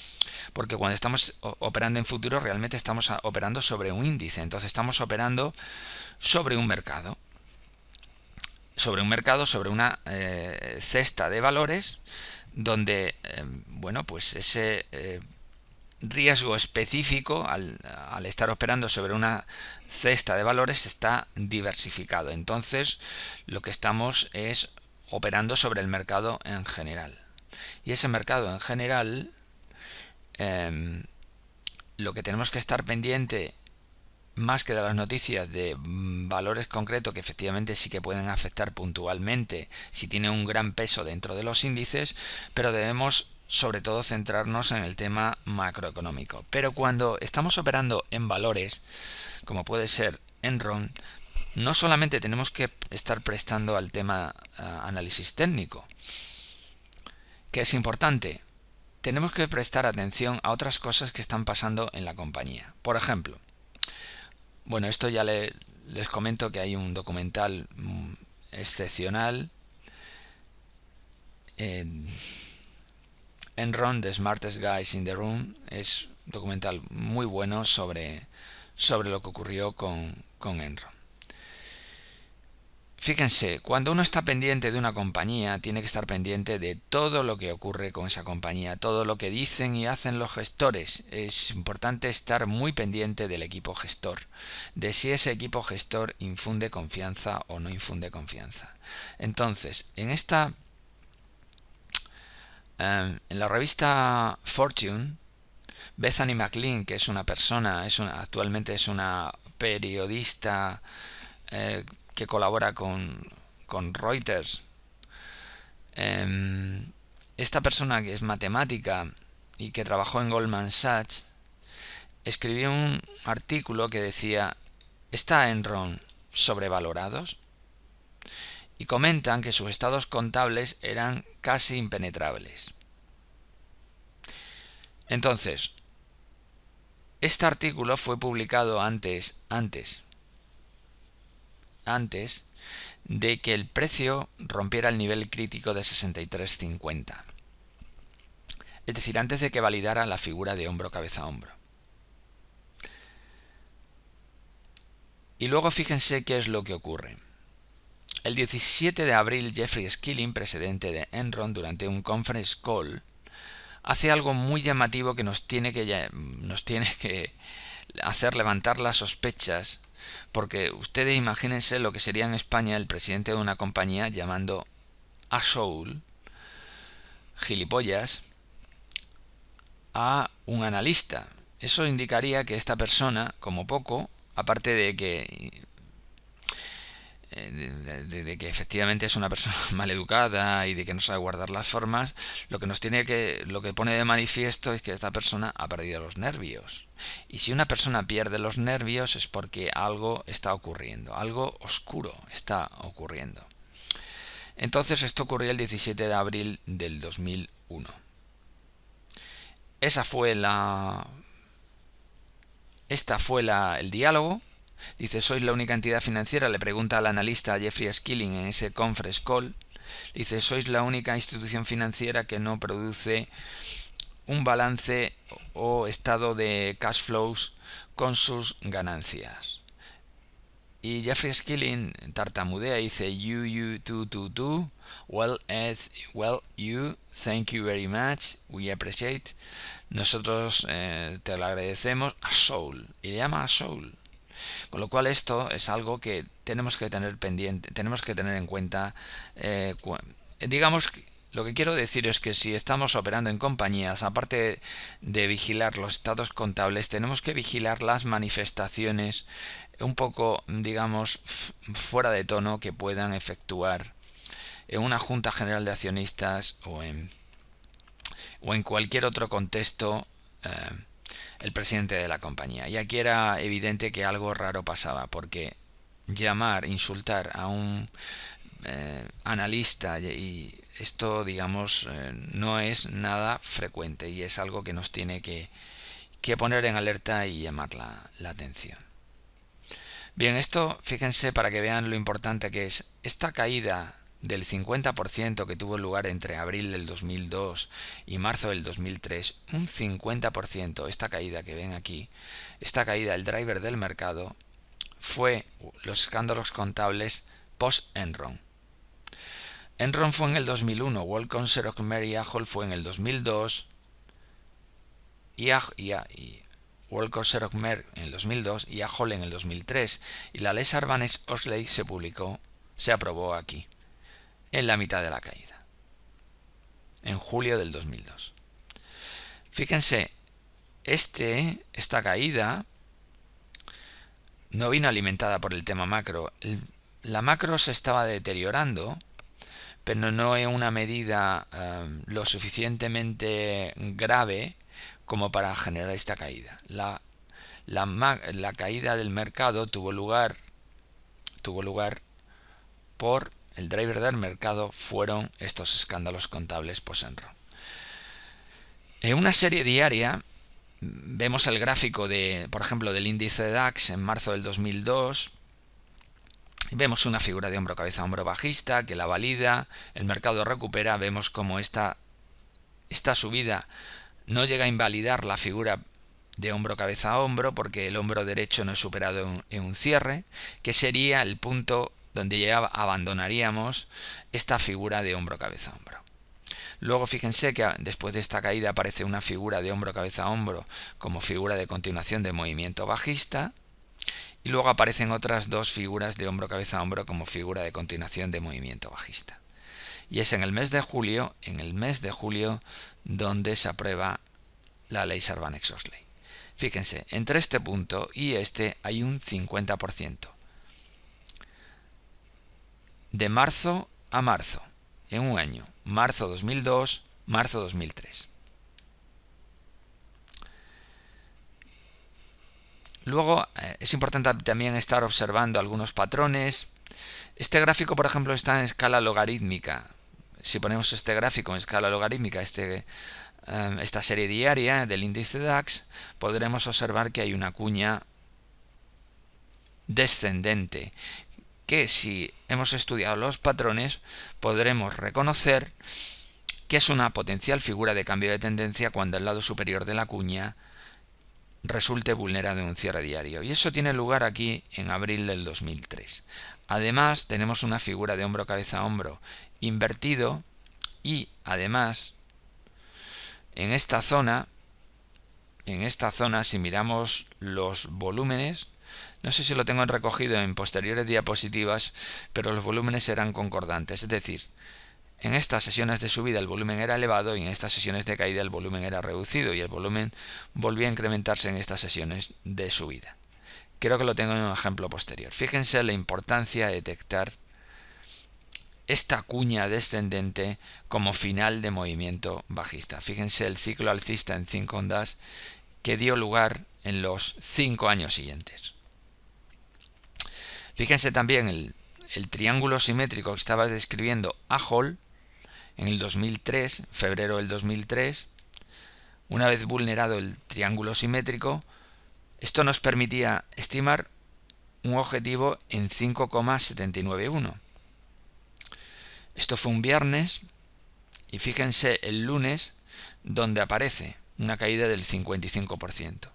Porque cuando estamos operando en futuros, realmente estamos operando sobre un índice, entonces estamos operando sobre un mercado. Sobre una cesta de valores donde, bueno, pues ese riesgo específico al estar operando sobre una cesta de valores está diversificado. Entonces lo que estamos es operando sobre el mercado en general, y ese mercado en general, lo que tenemos que estar pendiente, más que de las noticias de valores concretos que efectivamente sí que pueden afectar puntualmente si tiene un gran peso dentro de los índices, pero debemos sobre todo centrarnos en el tema macroeconómico. Pero cuando estamos operando en valores, como puede ser Enron, no solamente tenemos que estar prestando al tema análisis técnico, que es importante, tenemos que prestar atención a otras cosas que están pasando en la compañía. Por ejemplo, bueno, esto ya les comento que hay un documental excepcional, Enron, The Smartest Guys in the Room. Es un documental muy bueno sobre lo que ocurrió con Enron. Fíjense, cuando uno está pendiente de una compañía, tiene que estar pendiente de todo lo que ocurre con esa compañía, todo lo que dicen y hacen los gestores. Es importante estar muy pendiente del equipo gestor, de si ese equipo gestor infunde confianza o no infunde confianza. Entonces, en la revista Fortune, Bethany McLean, que es una persona, actualmente es una periodista que colabora con Reuters. Esta persona, que es matemática y que trabajó en Goldman Sachs, escribió un artículo que decía: ¿está Enron sobrevalorados? Y comentan que sus estados contables eran casi impenetrables. Entonces, este artículo fue publicado antes de que el precio rompiera el nivel crítico de 63,50. Es decir, antes de que validara la figura de hombro cabeza hombro. Y luego fíjense qué es lo que ocurre. El 17 de abril, Jeffrey Skilling, presidente de Enron, durante un conference call, hace algo muy llamativo que nos tiene que hacer levantar las sospechas, porque ustedes imagínense lo que sería en España el presidente de una compañía llamando a Shaul gilipollas a un analista. Eso indicaría que esta persona, como poco, aparte de que de que efectivamente es una persona mal educada y de que no sabe guardar las formas, lo que pone de manifiesto es que esta persona ha perdido los nervios. Y si una persona pierde los nervios es porque algo está ocurriendo, algo oscuro está ocurriendo. Entonces esto ocurrió el 17 de abril del 2001. Esta fue el diálogo. Dice: ¿sois la única entidad financiera? Le pregunta al analista Jeffrey Skilling en ese conference call. Dice: ¿sois la única institución financiera que no produce un balance o estado de cash flows con sus ganancias? Y Jeffrey Skilling tartamudea y dice: you, well, you, thank you very much, we appreciate. Nosotros te lo agradecemos, a Shaul. Y le llama a Shaul. Con lo cual esto es algo que tenemos que tener pendiente, tenemos que tener en cuenta. Digamos, lo que quiero decir es que si estamos operando en compañías, aparte de vigilar los estados contables, tenemos que vigilar las manifestaciones un poco, digamos, fuera de tono que puedan efectuar en una junta general de accionistas o en cualquier otro contexto el presidente de la compañía. Y aquí era evidente que algo raro pasaba, porque insultar a un analista, y esto, digamos, no es nada frecuente y es algo que nos tiene que poner en alerta y llamar la atención. Bien, esto, fíjense, para que vean lo importante que es esta caída del 50% que tuvo lugar entre abril del 2002 y marzo del 2003, un 50%, esta caída que ven aquí, esta caída, el driver del mercado, fue los escándalos contables post-Enron. Enron fue en el 2001, WorldCom, Xerox, Merck y Ahold fue en el 2002 y WorldCom, Xerox, Merck en el 2002 y Ahold en el 2003, y la ley Sarbanes-Oxley se aprobó aquí, en la mitad de la caída, en julio del 2002. Fíjense, esta caída no vino alimentada por el tema macro. La macro se estaba deteriorando, pero no en una medida lo suficientemente grave como para generar esta caída. La caída del mercado tuvo lugar por el driver del mercado fueron estos escándalos contables post-Enron. En una serie diaria vemos el gráfico por ejemplo, del índice de DAX en marzo del 2002. Vemos una figura de hombro cabeza hombro bajista que la valida, el mercado recupera, vemos como esta subida no llega a invalidar la figura de hombro cabeza hombro porque el hombro derecho no es superado en un cierre, que sería el punto donde ya abandonaríamos esta figura de hombro cabeza hombro. Luego fíjense que después de esta caída aparece una figura de hombro cabeza hombro como figura de continuación de movimiento bajista, y luego aparecen otras dos figuras de hombro cabeza hombro como figura de continuación de movimiento bajista. Y es en el mes de julio, donde se aprueba la ley Sarbanes-Oxley. Fíjense, entre este punto y este hay un 50%. De marzo a marzo, en un año, marzo 2002, marzo 2003. Luego es importante también estar observando algunos patrones. Este gráfico, por ejemplo, está en escala logarítmica. Si ponemos este gráfico en escala logarítmica, esta serie diaria del índice DAX, podremos observar que hay una cuña descendente, que si hemos estudiado los patrones podremos reconocer que es una potencial figura de cambio de tendencia cuando el lado superior de la cuña resulte vulnerado en un cierre diario, y eso tiene lugar aquí en abril del 2003. Además tenemos una figura de hombro cabeza hombro invertido, y además en esta zona si miramos los volúmenes, no sé si lo tengo recogido en posteriores diapositivas, pero los volúmenes eran concordantes, es decir, en estas sesiones de subida el volumen era elevado y en estas sesiones de caída el volumen era reducido, y el volumen volvía a incrementarse en estas sesiones de subida. Creo que lo tengo en un ejemplo posterior. Fíjense la importancia de detectar esta cuña descendente como final de movimiento bajista. Fíjense el ciclo alcista en 5 ondas que dio lugar en los 5 años siguientes. Fíjense también el triángulo simétrico que estaba describiendo Ahold en el 2003, febrero del 2003. Una vez vulnerado el triángulo simétrico, esto nos permitía estimar un objetivo en 5,791. Esto fue un viernes, y fíjense el lunes donde aparece una caída del 55%.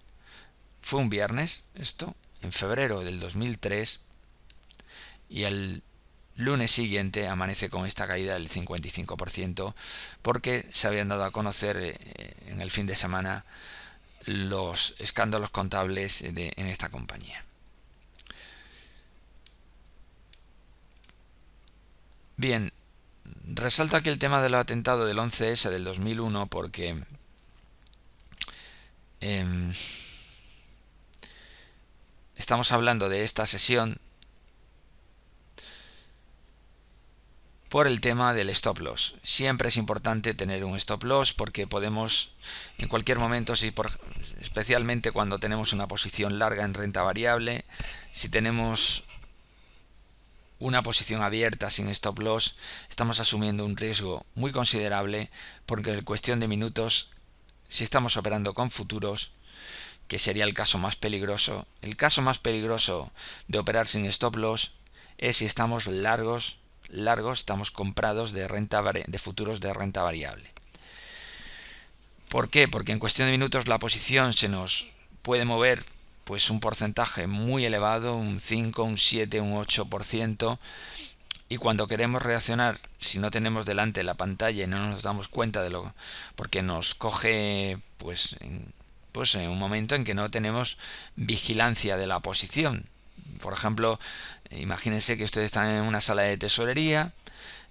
Fue un viernes esto, en febrero del 2003, y el lunes siguiente amanece con esta caída del 55%, porque se habían dado a conocer en el fin de semana los escándalos contables en esta compañía. Bien, resalto aquí el tema del atentado del 11S del 2001 porque estamos hablando de esta sesión por el tema del stop loss. Siempre es importante tener un stop loss porque podemos en cualquier momento, especialmente cuando tenemos una posición larga en renta variable, si tenemos una posición abierta sin stop loss, estamos asumiendo un riesgo muy considerable, porque en cuestión de minutos, si estamos operando con futuros, que sería el caso más peligroso de operar sin stop loss es si estamos largos, estamos comprados de futuros de renta variable. ¿Por qué? Porque en cuestión de minutos la posición se nos puede mover pues un porcentaje muy elevado, un 5, un 7, un 8%, y cuando queremos reaccionar, si no tenemos delante la pantalla y no nos damos cuenta de lo, porque nos coge en un momento en que no tenemos vigilancia de la posición. Por ejemplo, imagínense que ustedes están en una sala de tesorería,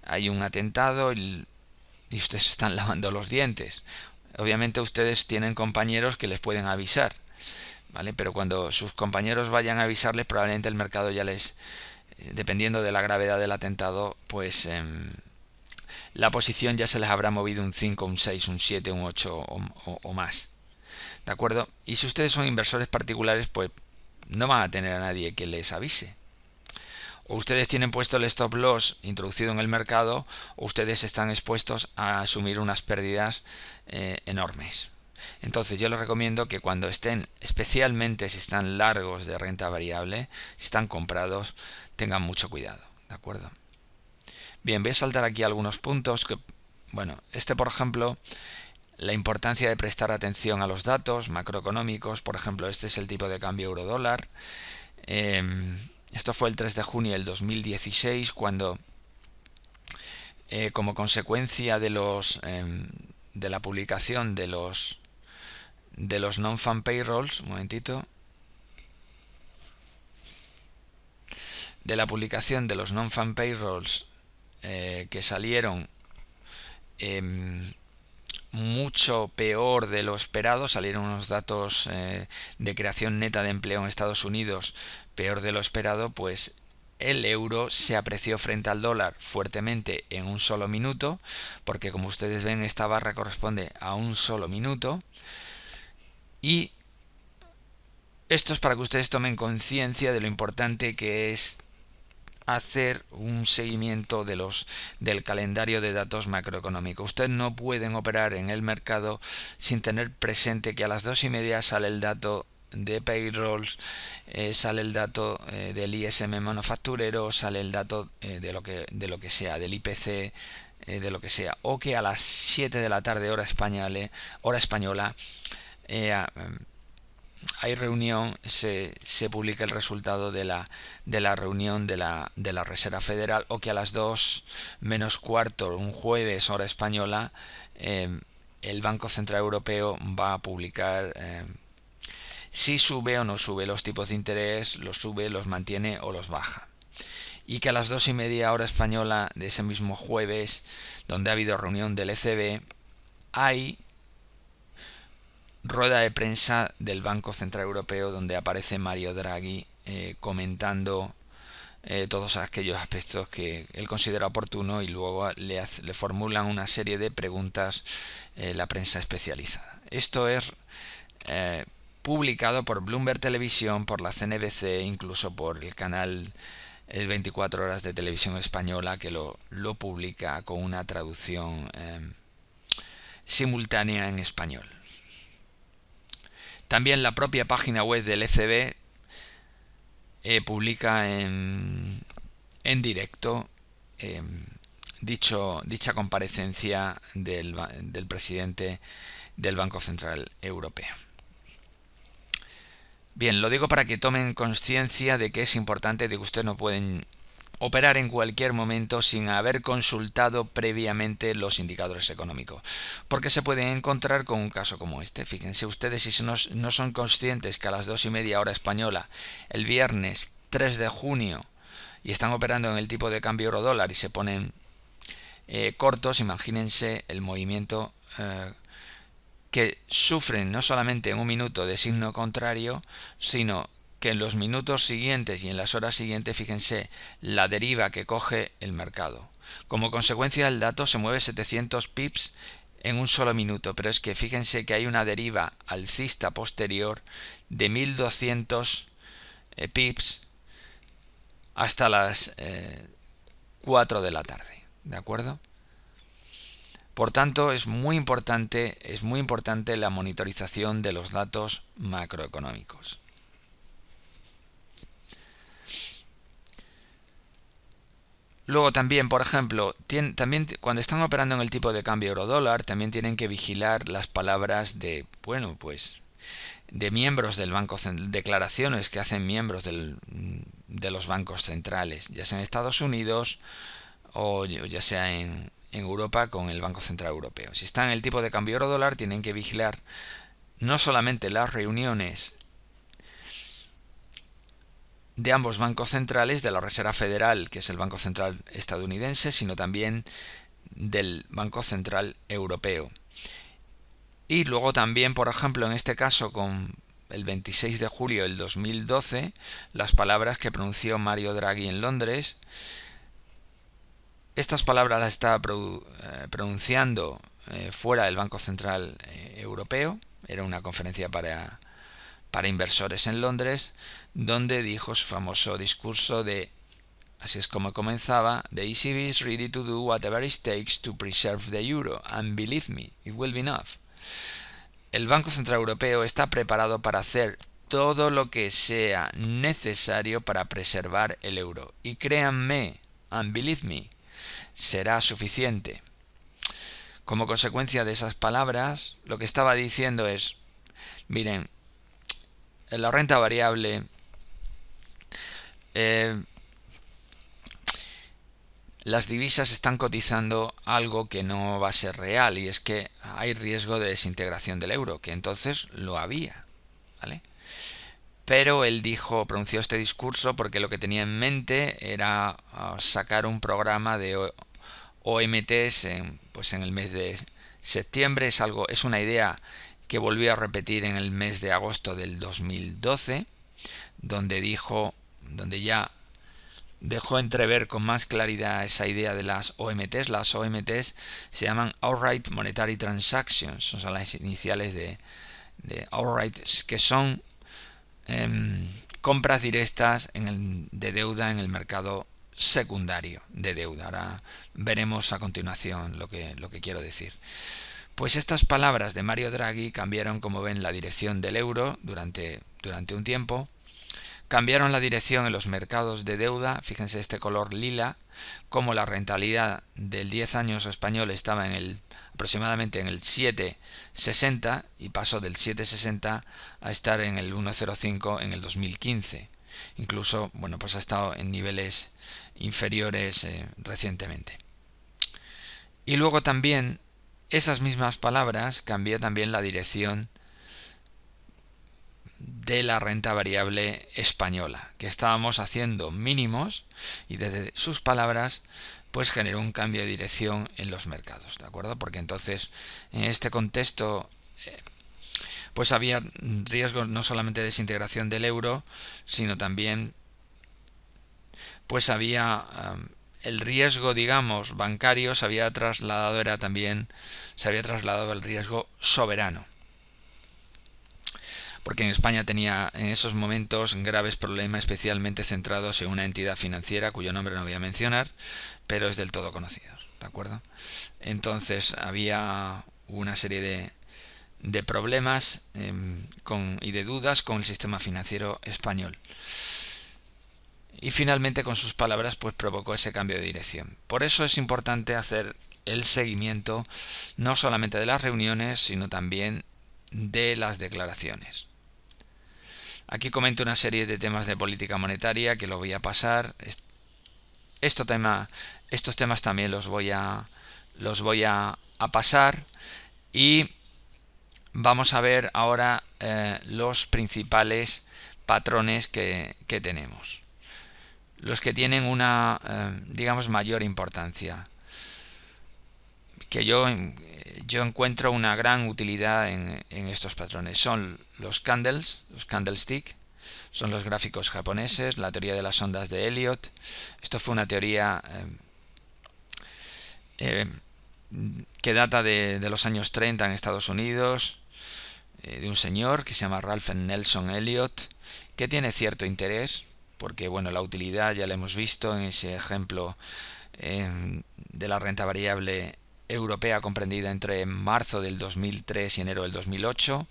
hay un atentado y ustedes están lavando los dientes. Obviamente ustedes tienen compañeros que les pueden avisar, ¿vale? Pero cuando sus compañeros vayan a avisarles, probablemente el mercado ya dependiendo de la gravedad del atentado, la posición ya se les habrá movido un 5, un 6, un 7, un 8 o más. ¿De acuerdo? Y si ustedes son inversores particulares, pues no van a tener a nadie que les avise. O ustedes tienen puesto el stop loss introducido en el mercado, o ustedes están expuestos a asumir unas pérdidas enormes. Entonces yo les recomiendo que cuando estén, especialmente si están largos de renta variable, si están comprados, tengan mucho cuidado. ¿De acuerdo? Bien, voy a saltar aquí algunos puntos que, por ejemplo, la importancia de prestar atención a los datos macroeconómicos. Por ejemplo, este es el tipo de cambio euro-dólar. Esto fue el 3 de junio del 2016, cuando como consecuencia de la publicación de los non-farm payrolls, un momentito, de la publicación de los non-farm payrolls que salieron mucho peor de lo esperado, salieron unos datos de creación neta de empleo en Estados Unidos peor de lo esperado, pues el euro se apreció frente al dólar fuertemente en un solo minuto, porque como ustedes ven esta barra corresponde a un solo minuto, y esto es para que ustedes tomen conciencia de lo importante que es hacer un seguimiento del calendario de datos macroeconómicos. Ustedes no pueden operar en el mercado sin tener presente que a las 2:30 sale el dato de payrolls, sale el dato del ISM manufacturero, sale el dato de lo que sea, del IPC, de lo que sea, o que a las 7 de la tarde hora española hay reunión, se publica el resultado de la reunión de la Reserva Federal, o que a las 2 menos cuarto, un jueves hora española, el Banco Central Europeo va a publicar si sube o no sube los tipos de interés, los sube, los mantiene o los baja. Y que a las 2:30 hora española de ese mismo jueves, donde ha habido reunión del ECB, hay rueda de prensa del Banco Central Europeo, donde aparece Mario Draghi comentando todos aquellos aspectos que él considera oportuno, y luego le formulan una serie de preguntas la prensa especializada. Esto es publicado por Bloomberg Televisión, por la CNBC, incluso por el canal 24 horas de televisión española, que lo publica con una traducción simultánea en español. También la propia página web del ECB publica en directo dicha comparecencia del presidente del Banco Central Europeo. Bien, lo digo para que tomen conciencia de que es importante, de que ustedes no pueden operar en cualquier momento sin haber consultado previamente los indicadores económicos, porque se pueden encontrar con un caso como este. Fíjense ustedes, si no son conscientes que a las 2:30 hora española, el viernes 3 de junio, y están operando en el tipo de cambio euro-dólar y se ponen cortos, imagínense el movimiento que sufren no solamente en un minuto de signo contrario, sino que en los minutos siguientes y en las horas siguientes, fíjense la deriva que coge el mercado. Como consecuencia, el dato se mueve 700 pips en un solo minuto, pero es que fíjense que hay una deriva alcista posterior de 1200 pips hasta las 4 de la tarde, ¿de acuerdo? Por tanto, es muy importante la monitorización de los datos macroeconómicos. Luego también, por ejemplo, también cuando están operando en el tipo de cambio euro-dólar, también tienen que vigilar las palabras de, de miembros del banco, declaraciones que hacen miembros de los bancos centrales, ya sea en Estados Unidos o ya sea en Europa con el Banco Central Europeo. Si están en el tipo de cambio euro-dólar, tienen que vigilar no solamente las reuniones de ambos bancos centrales, de la Reserva Federal, que es el Banco Central estadounidense, sino también del Banco Central Europeo. Y luego también, por ejemplo, en este caso con el 26 de julio del 2012, las palabras que pronunció Mario Draghi en Londres. Estas palabras las estaba pronunciando fuera del Banco Central Europeo. Era una conferencia para inversores en Londres, donde dijo su famoso discurso de, así es como comenzaba: "The ECB is ready to do whatever it takes to preserve the euro, and believe me, it will be enough". El Banco Central Europeo está preparado para hacer todo lo que sea necesario para preservar el euro. Y créanme, and believe me, será suficiente. Como consecuencia de esas palabras, lo que estaba diciendo es, miren, la renta variable eh, las divisas están cotizando algo que no va a ser real, y es que hay riesgo de desintegración del euro, que entonces lo había, ¿vale? Pero él pronunció este discurso porque lo que tenía en mente era sacar un programa de OMTs pues en el mes de septiembre. Es una idea que volvió a repetir en el mes de agosto del 2012, donde ya dejó entrever con más claridad esa idea de las OMTs. Las OMTs se llaman Outright Monetary Transactions, son las iniciales de Outright, que son compras directas de deuda en el mercado secundario de deuda. Ahora veremos a continuación lo que quiero decir. Pues estas palabras de Mario Draghi cambiaron, como ven, la dirección del euro durante un tiempo. Cambiaron la dirección en los mercados de deuda. Fíjense este color lila, como la rentabilidad del 10 años español estaba aproximadamente en el 7,60 y pasó del 7,60 a estar en el 1,05 en el 2015. Incluso, bueno, pues ha estado en niveles inferiores recientemente. Y luego también esas mismas palabras cambió también la dirección de la renta variable española, que estábamos haciendo mínimos, y desde sus palabras pues generó un cambio de dirección en los mercados, ¿de acuerdo? Porque entonces en este contexto pues había riesgos no solamente de desintegración del euro, sino también pues había el riesgo, digamos, bancario se había trasladado al riesgo soberano, porque en España tenía en esos momentos graves problemas, especialmente centrados en una entidad financiera cuyo nombre no voy a mencionar, pero es del todo conocido, ¿de acuerdo? Entonces había una serie de problemas y de dudas con el sistema financiero español. Y finalmente, con sus palabras, pues provocó ese cambio de dirección. Por eso es importante hacer el seguimiento no solamente de las reuniones, sino también de las declaraciones. Aquí comento una serie de temas de política monetaria que lo voy a pasar. Estos temas también los voy a pasar, y vamos a ver ahora los principales patrones que tenemos. Los que tienen una, digamos, mayor importancia, que yo encuentro una gran utilidad en estos patrones. Son los candlestick, son los gráficos japoneses, la teoría de las ondas de Elliot. Esto fue una teoría que data de los años 30 en Estados Unidos, de un señor que se llama Ralph Nelson Elliot, que tiene cierto interés, porque bueno, la utilidad ya la hemos visto en ese ejemplo de la renta variable europea comprendida entre marzo del 2003 y enero del 2008,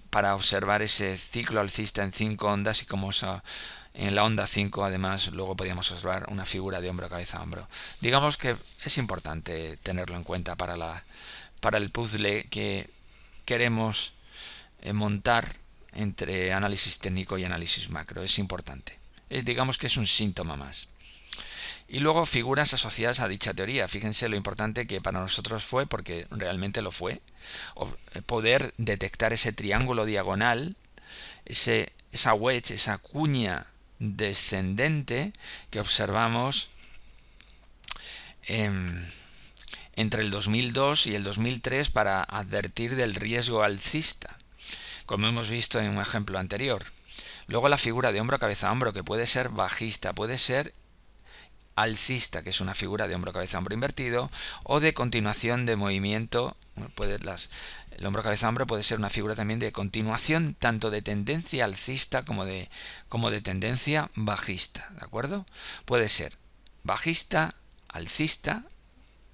para observar ese ciclo alcista en 5 ondas, y como en la onda 5 además luego podíamos observar una figura de hombro cabeza a hombro. Digamos que es importante tenerlo en cuenta para el puzzle que queremos montar entre análisis técnico y análisis macro. Es importante. Digamos que es un síntoma más. Y luego figuras asociadas a dicha teoría. Fíjense lo importante que para nosotros fue, porque realmente lo fue, poder detectar ese triángulo diagonal, esa wedge, esa cuña descendente que observamos entre el 2002 y el 2003 para advertir del riesgo alcista, como hemos visto en un ejemplo anterior. Luego la figura de hombro cabeza a hombro, que puede ser bajista, puede ser alcista, que es una figura de hombro cabeza hombro invertido, o de continuación de movimiento. El hombro cabeza hombro puede ser una figura también de continuación tanto de tendencia alcista como de tendencia bajista, ¿de acuerdo? Puede ser bajista, alcista.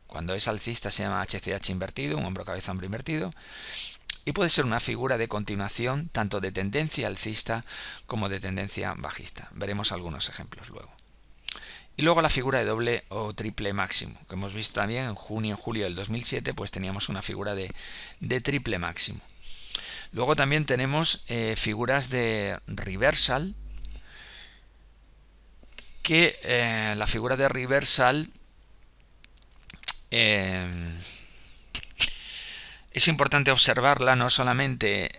Cuando es alcista se llama HCH invertido, un hombro cabeza hombro invertido, y puede ser una figura de continuación tanto de tendencia alcista como de tendencia bajista. Veremos algunos ejemplos luego. Y luego la figura de doble o triple máximo, que hemos visto también en julio del 2007, pues teníamos una figura de triple máximo. Luego también tenemos figuras de reversal, que la figura de reversal es importante observarla, no solamente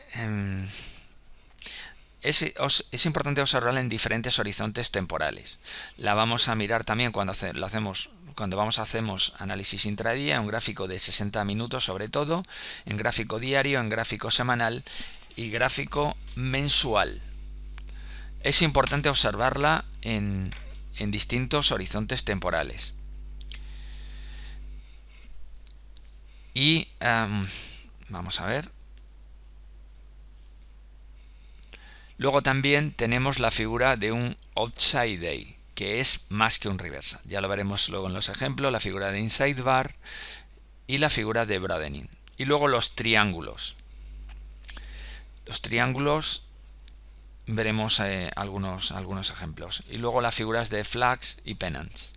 es importante observarla en diferentes horizontes temporales. La vamos a mirar también cuando hacemos análisis intradía, en un gráfico de 60 minutos sobre todo, en gráfico diario, en gráfico semanal y gráfico mensual. Es importante observarla en distintos horizontes temporales. Y vamos a ver. Luego también tenemos la figura de un outside day, que es más que un reversal. Ya lo veremos luego en los ejemplos, la figura de inside bar y la figura de broadening. Y luego los triángulos. Los triángulos veremos algunos ejemplos. Y luego las figuras de flags y pennants.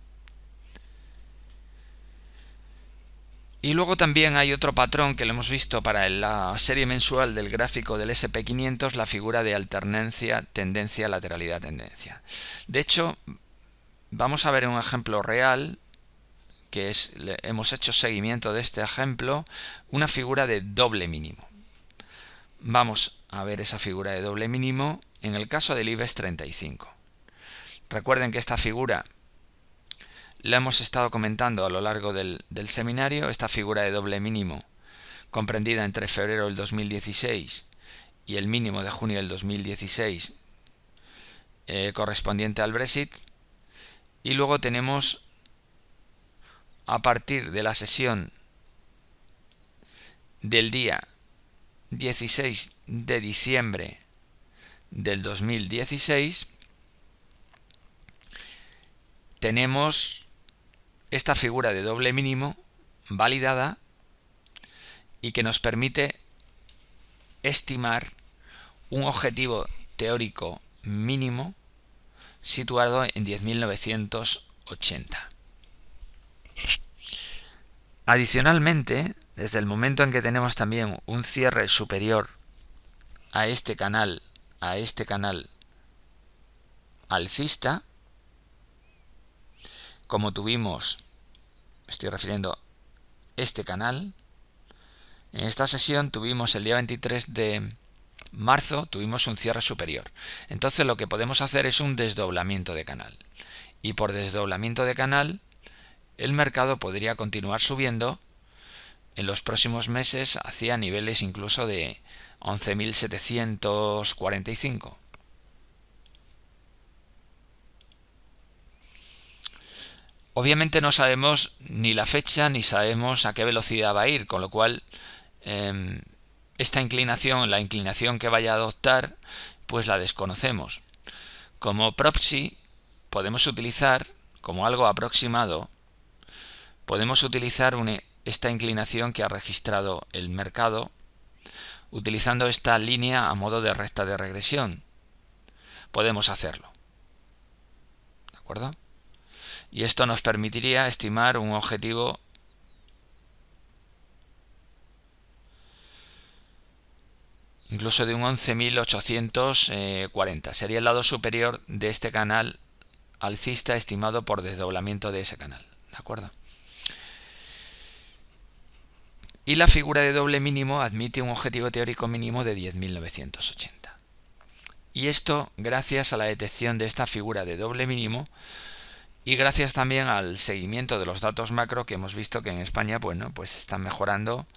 Y luego también hay otro patrón que lo hemos visto para la serie mensual del gráfico del SP500, la figura de alternancia, tendencia, lateralidad, tendencia. De hecho, vamos a ver un ejemplo real, hemos hecho seguimiento de este ejemplo, una figura de doble mínimo. Vamos a ver esa figura de doble mínimo en el caso del IBEX 35. Recuerden que esta figura la hemos estado comentando a lo largo del seminario, esta figura de doble mínimo comprendida entre febrero del 2016 y el mínimo de junio del 2016 correspondiente al Brexit. Y luego tenemos a partir de la sesión del día 16 de diciembre del 2016 tenemos esta figura de doble mínimo validada y que nos permite estimar un objetivo teórico mínimo situado en 10.980. Adicionalmente, desde el momento en que tenemos también un cierre superior a este canal alcista, como tuvimos, estoy refiriendo este canal, en esta sesión tuvimos el día 23 de marzo, tuvimos un cierre superior. Entonces lo que podemos hacer es un desdoblamiento de canal. Y por desdoblamiento de canal, el mercado podría continuar subiendo en los próximos meses hacia niveles incluso de 11.745. Obviamente no sabemos ni la fecha ni sabemos a qué velocidad va a ir, con lo cual esta inclinación, la inclinación que vaya a adoptar, pues la desconocemos. Como proxy podemos utilizar, como algo aproximado, podemos utilizar esta inclinación que ha registrado el mercado, utilizando esta línea a modo de recta de regresión. Podemos hacerlo. ¿De acuerdo? Y esto nos permitiría estimar un objetivo incluso de un 11.840. Sería el lado superior de este canal alcista estimado por desdoblamiento de ese canal. ¿De acuerdo? Y la figura de doble mínimo admite un objetivo teórico mínimo de 10.980. Y esto gracias a la detección de esta figura de doble mínimo y gracias también al seguimiento de los datos macro que hemos visto que en España, bueno, pues están mejorando,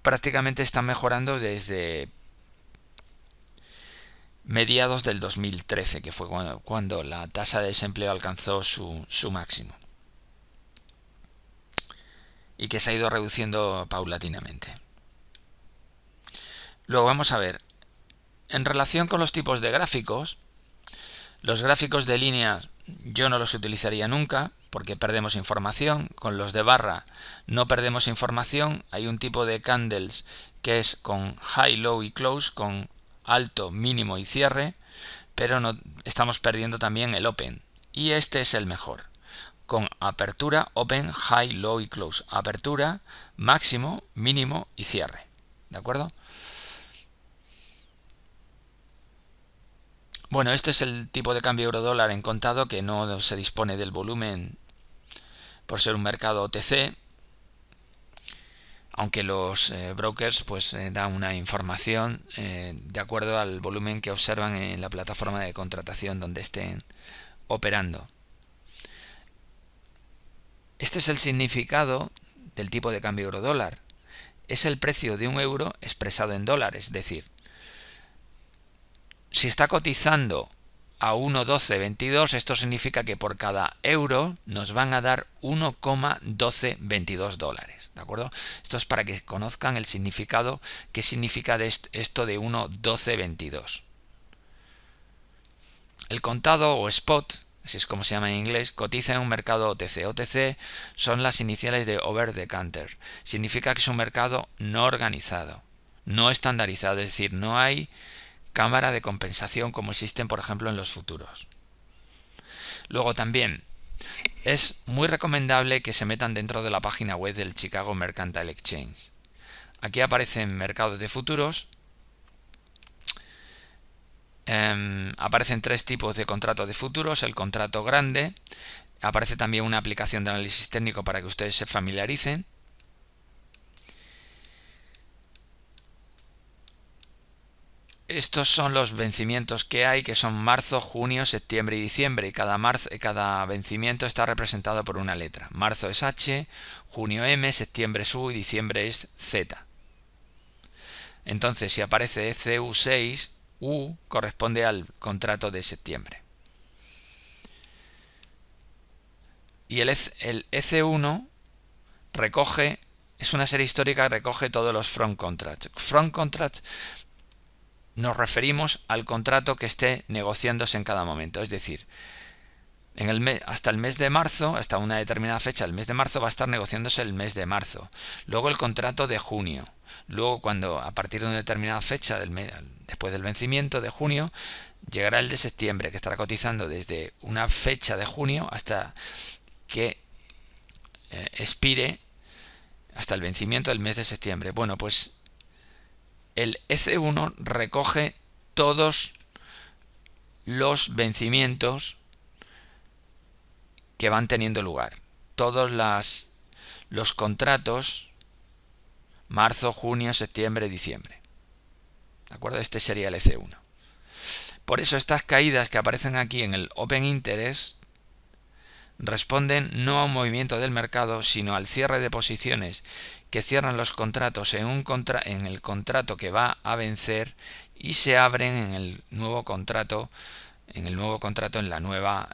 prácticamente están mejorando desde mediados del 2013, que fue cuando la tasa de desempleo alcanzó su máximo y que se ha ido reduciendo paulatinamente. Luego vamos a ver, en relación con los tipos de gráficos, los gráficos de líneas yo no los utilizaría nunca porque perdemos información. Con los de barra no perdemos información. Hay un tipo de candles que es con high, low y close, con alto, mínimo y cierre, pero no estamos perdiendo también el open. Y este es el mejor, con apertura, open, high, low y close. Apertura, máximo, mínimo y cierre. ¿De acuerdo? Bueno, este es el tipo de cambio euro-dólar en contado que no se dispone del volumen por ser un mercado OTC, aunque los brokers pues dan una información de acuerdo al volumen que observan en la plataforma de contratación donde estén operando. Este es el significado del tipo de cambio euro-dólar. Es el precio de un euro expresado en dólares, es decir, si está cotizando a 1,1222, esto significa que por cada euro nos van a dar 1,1222 dólares, ¿de acuerdo? Esto es para que conozcan el significado, qué significa esto de 1,1222. El contado o spot, así es como se llama en inglés, cotiza en un mercado OTC. OTC son las iniciales de over the counter. Significa que es un mercado no organizado, no estandarizado, es decir, no hay cámara de compensación como existen por ejemplo en los futuros. Luego también es muy recomendable que se metan dentro de la página web del Chicago Mercantile Exchange. Aquí aparecen mercados de futuros, aparecen tres tipos de contratos de futuros. El contrato grande, aparece también una aplicación de análisis técnico para que ustedes se familiaricen. Estos son los vencimientos que hay, que son marzo, junio, septiembre y diciembre. Y cada vencimiento está representado por una letra. Marzo es H, junio M, septiembre es U y diciembre es Z. Entonces, si aparece ECU6, U corresponde al contrato de septiembre. Y el EC1 recoge, es una serie histórica que recoge todos los front contracts. Front contracts nos referimos al contrato que esté negociándose en cada momento, es decir, hasta el mes de marzo, hasta una determinada fecha, el mes de marzo va a estar negociándose el mes de marzo, luego el contrato de junio, luego cuando a partir de una determinada fecha, después del vencimiento de junio, llegará el de septiembre, que estará cotizando desde una fecha de junio hasta que expire, hasta el vencimiento del mes de septiembre. Bueno, pues el EC1 recoge todos los vencimientos que van teniendo lugar. Todos los contratos, marzo, junio, septiembre, diciembre. ¿De acuerdo? Este sería el EC1. Por eso estas caídas que aparecen aquí en el Open Interest responden no a un movimiento del mercado, sino al cierre de posiciones que cierran los contratos en el contrato que va a vencer y se abren en el nuevo contrato, en la nueva,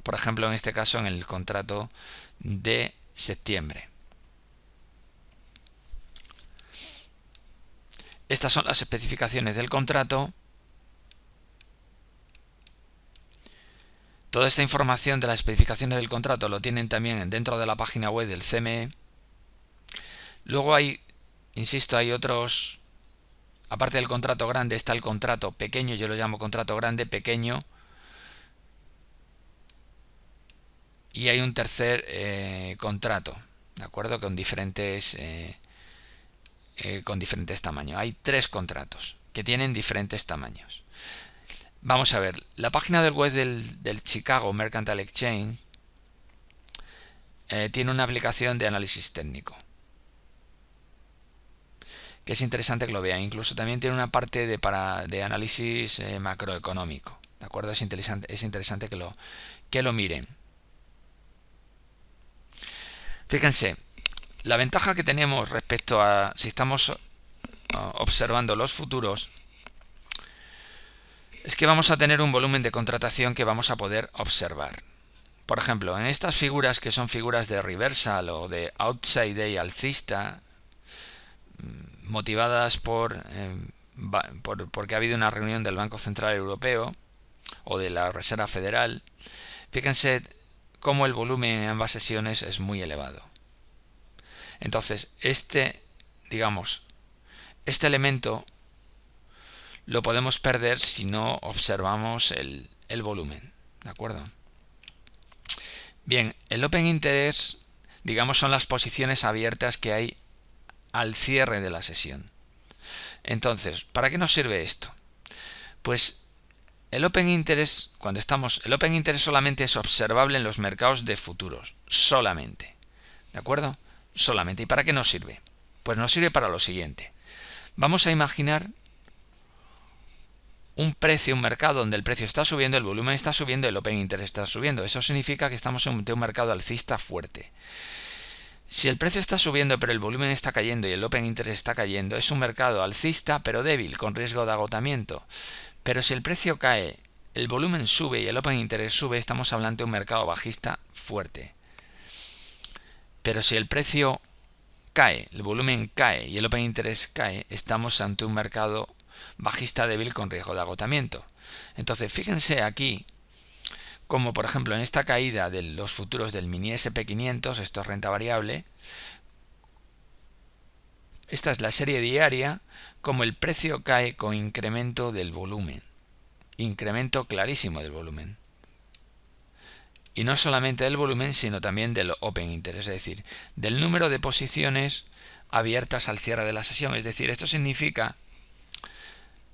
por ejemplo, en este caso en el contrato de septiembre. Estas son las especificaciones del contrato. Toda esta información de las especificaciones del contrato lo tienen también dentro de la página web del CME. Luego insisto, hay otros, aparte del contrato grande está el contrato pequeño, yo lo llamo contrato grande, pequeño, y hay un tercer contrato, ¿de acuerdo? Con diferentes tamaños. Hay tres contratos que tienen diferentes tamaños. Vamos a ver, la página del web del Chicago Mercantile Exchange tiene una aplicación de análisis técnico, que es interesante que lo vean. Incluso también tiene una parte de análisis macroeconómico, ¿de acuerdo? Es interesante que lo miren. Fíjense, la ventaja que tenemos respecto a si estamos observando los futuros es que vamos a tener un volumen de contratación que vamos a poder observar. Por ejemplo, en estas figuras que son figuras de reversal o de outside day alcista, motivadas porque ha habido una reunión del Banco Central Europeo o de la Reserva Federal, fíjense cómo el volumen en ambas sesiones es muy elevado. Entonces, este elemento lo podemos perder si no observamos el volumen, ¿de acuerdo? Bien, el Open Interest, son las posiciones abiertas que hay al cierre de la sesión. Entonces, ¿para qué nos sirve esto? Pues el Open Interest, el Open Interest solamente es observable en los mercados de futuros, solamente, ¿de acuerdo? Solamente. ¿Y para qué nos sirve? Pues nos sirve para lo siguiente. Vamos a imaginar un precio, un mercado donde el precio está subiendo, el volumen está subiendo, el Open Interest está subiendo. Eso significa que estamos ante un mercado alcista fuerte. Si el precio está subiendo pero el volumen está cayendo y el Open Interest está cayendo, es un mercado alcista pero débil, con riesgo de agotamiento. Pero si el precio cae, el volumen sube y el Open Interest sube, estamos hablando de un mercado bajista fuerte. Pero si el precio cae, el volumen cae y el Open Interest cae, estamos ante un mercado bajista débil con riesgo de agotamiento. Entonces, fíjense aquí como por ejemplo en esta caída de los futuros del mini SP500, esto es renta variable, esta es la serie diaria, como el precio cae con incremento del volumen, incremento clarísimo del volumen. Y no solamente del volumen, sino también del Open Interest, es decir, del número de posiciones abiertas al cierre de la sesión. Es decir, esto significa,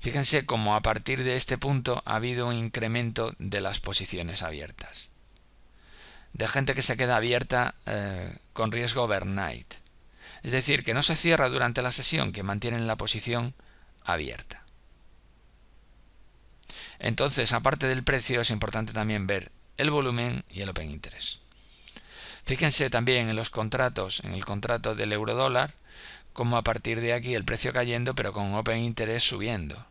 fíjense cómo a partir de este punto ha habido un incremento de las posiciones abiertas, de gente que se queda abierta con riesgo overnight. Es decir, que no se cierra durante la sesión, que mantienen la posición abierta. Entonces, aparte del precio, es importante también ver el volumen y el Open Interest. Fíjense también en los contratos, en el contrato del euro-dólar, como a partir de aquí el precio cayendo, pero con Open Interest subiendo.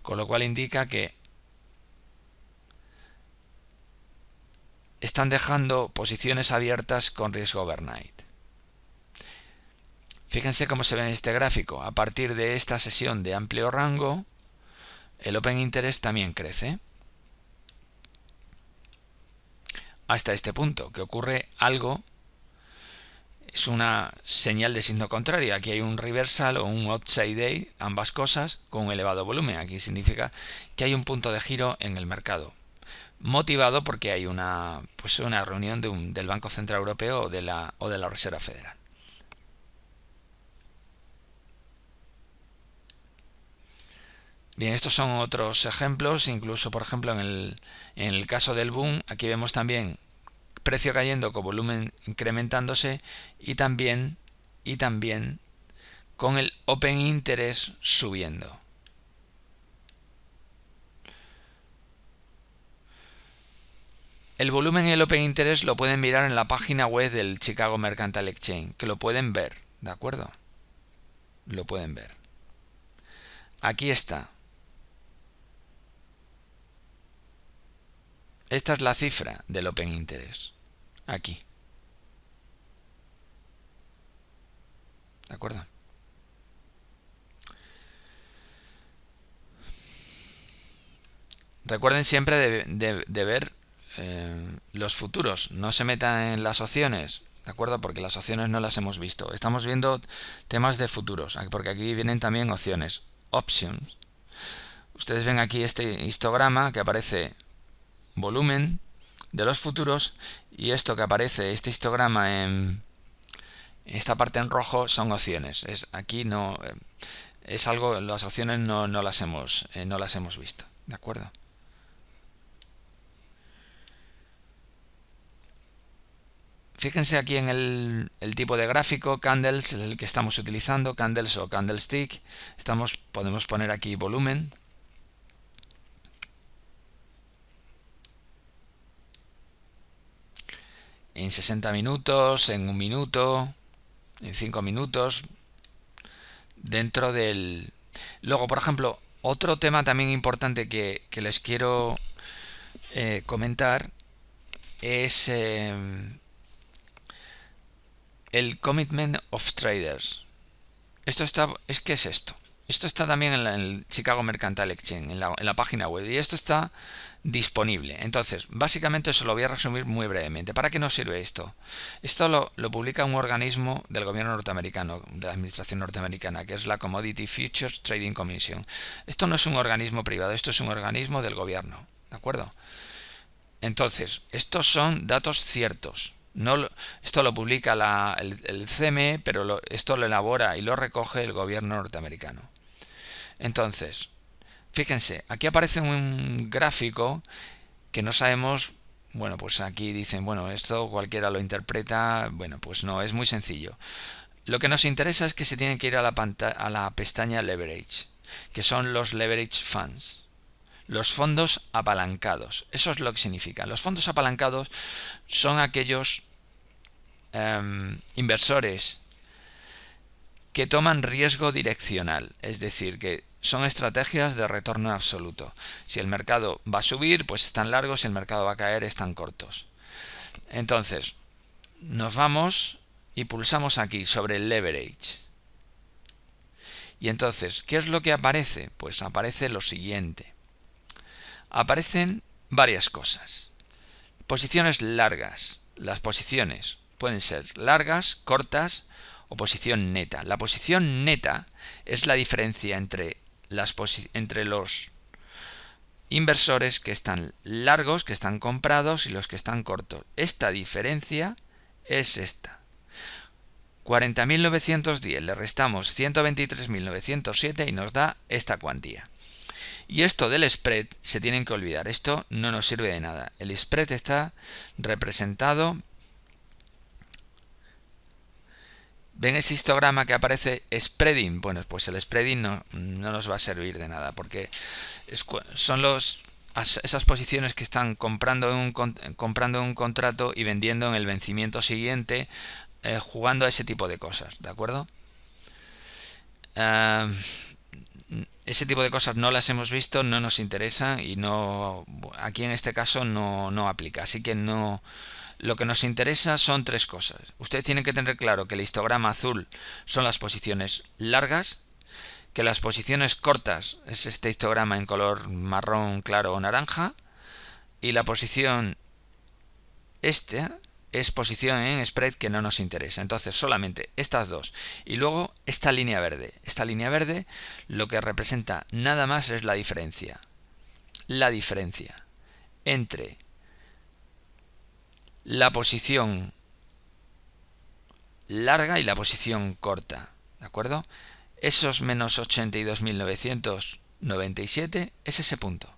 Con lo cual indica que están dejando posiciones abiertas con riesgo overnight. Fíjense cómo se ve en este gráfico. A partir de esta sesión de amplio rango, el Open Interest también crece. Hasta este punto, que ocurre algo, es una señal de signo contrario. Aquí hay un reversal o un outside day, ambas cosas, con un elevado volumen. Aquí significa que hay un punto de giro en el mercado, motivado porque hay una reunión del Banco Central Europeo o de la Reserva Federal. Bien, estos son otros ejemplos, incluso por ejemplo en el caso del boom, aquí vemos también precio cayendo con volumen incrementándose y también con el Open Interest subiendo. El volumen y el Open Interest lo pueden mirar en la página web del Chicago Mercantile Exchange, que lo pueden ver, ¿de acuerdo? Lo pueden ver. Aquí está. Esta es la cifra del Open Interest. Aquí. ¿De acuerdo? Recuerden siempre de ver los futuros. No se metan en las opciones, ¿de acuerdo? Porque las opciones no las hemos visto. Estamos viendo temas de futuros, porque aquí vienen también opciones. Options. Ustedes ven aquí este histograma que aparece volumen de los futuros y esto que aparece, este histograma en esta parte en rojo son opciones. Aquí no es algo, las opciones no las hemos visto, ¿de acuerdo? Fíjense aquí en el tipo de gráfico, candles es el que estamos utilizando, candles o candlestick. Podemos poner aquí volumen. En 60 minutos, en 1 minuto, en 5 minutos, dentro del... Luego, por ejemplo, otro tema también importante que les quiero comentar es el Commitment of Traders. ¿Qué es esto? Esto está también en el Chicago Mercantile Exchange, en la página web, y esto está disponible. Entonces, básicamente eso lo voy a resumir muy brevemente. ¿Para qué nos sirve esto? Esto lo publica un organismo del gobierno norteamericano, de la administración norteamericana, que es la Commodity Futures Trading Commission. Esto no es un organismo privado, esto es un organismo del gobierno, ¿de acuerdo? Entonces, estos son datos ciertos. Esto lo publica el CME, pero esto lo elabora y lo recoge el gobierno norteamericano. Entonces, Fíjense, aquí aparece un gráfico que no sabemos. Bueno, pues aquí dicen, bueno, esto cualquiera lo interpreta. Bueno, pues no, es muy sencillo. Lo que nos interesa es que se tiene que ir a la pestaña Leverage, que son los Leverage Funds, los fondos apalancados. Eso es lo que significa. Los fondos apalancados son aquellos inversores que toman riesgo direccional, es decir, que son estrategias de retorno absoluto. Si el mercado va a subir, pues están largos, si el mercado va a caer, están cortos. Entonces, nos vamos y pulsamos aquí sobre el leverage. Y entonces, ¿qué es lo que aparece? Pues aparece lo siguiente. Aparecen varias cosas. Posiciones largas. Las posiciones pueden ser largas, cortas o posición neta. La posición neta es la diferencia entre los inversores que están largos, que están comprados, y los que están cortos. Esta diferencia es esta. 40.910 le restamos 123.907 y nos da esta cuantía. Y esto del spread se tienen que olvidar. Esto no nos sirve de nada. El spread está representado. ¿Ven ese histograma que aparece spreading? Bueno, pues el spreading no nos va a servir de nada, porque son esas posiciones que están comprando un contrato y vendiendo en el vencimiento siguiente, jugando a ese tipo de cosas, ¿de acuerdo? Ese tipo de cosas no las hemos visto, no nos interesa y aquí en este caso no aplica. Así que no. Lo que nos interesa son tres cosas. Ustedes tienen que tener claro que el histograma azul son las posiciones largas, que las posiciones cortas es este histograma en color marrón claro o naranja, y la posición es posición en spread que no nos interesa. Entonces solamente estas dos. Y luego esta línea verde. Esta línea verde lo que representa nada más es la diferencia. La diferencia entre la posición larga y la posición corta. ¿De acuerdo? Esos menos 82.997 es ese punto.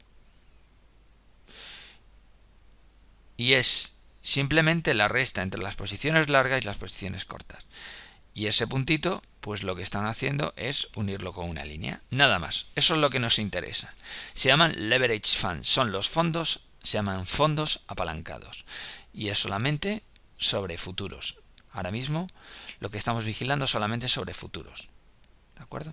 Y es simplemente la resta entre las posiciones largas y las posiciones cortas. Y ese puntito, pues lo que están haciendo es unirlo con una línea. Nada más. Eso es lo que nos interesa. Se llaman leverage funds. Son los fondos, se llaman fondos apalancados. Y es solamente sobre futuros. Ahora mismo lo que estamos vigilando es solamente sobre futuros. ¿De acuerdo?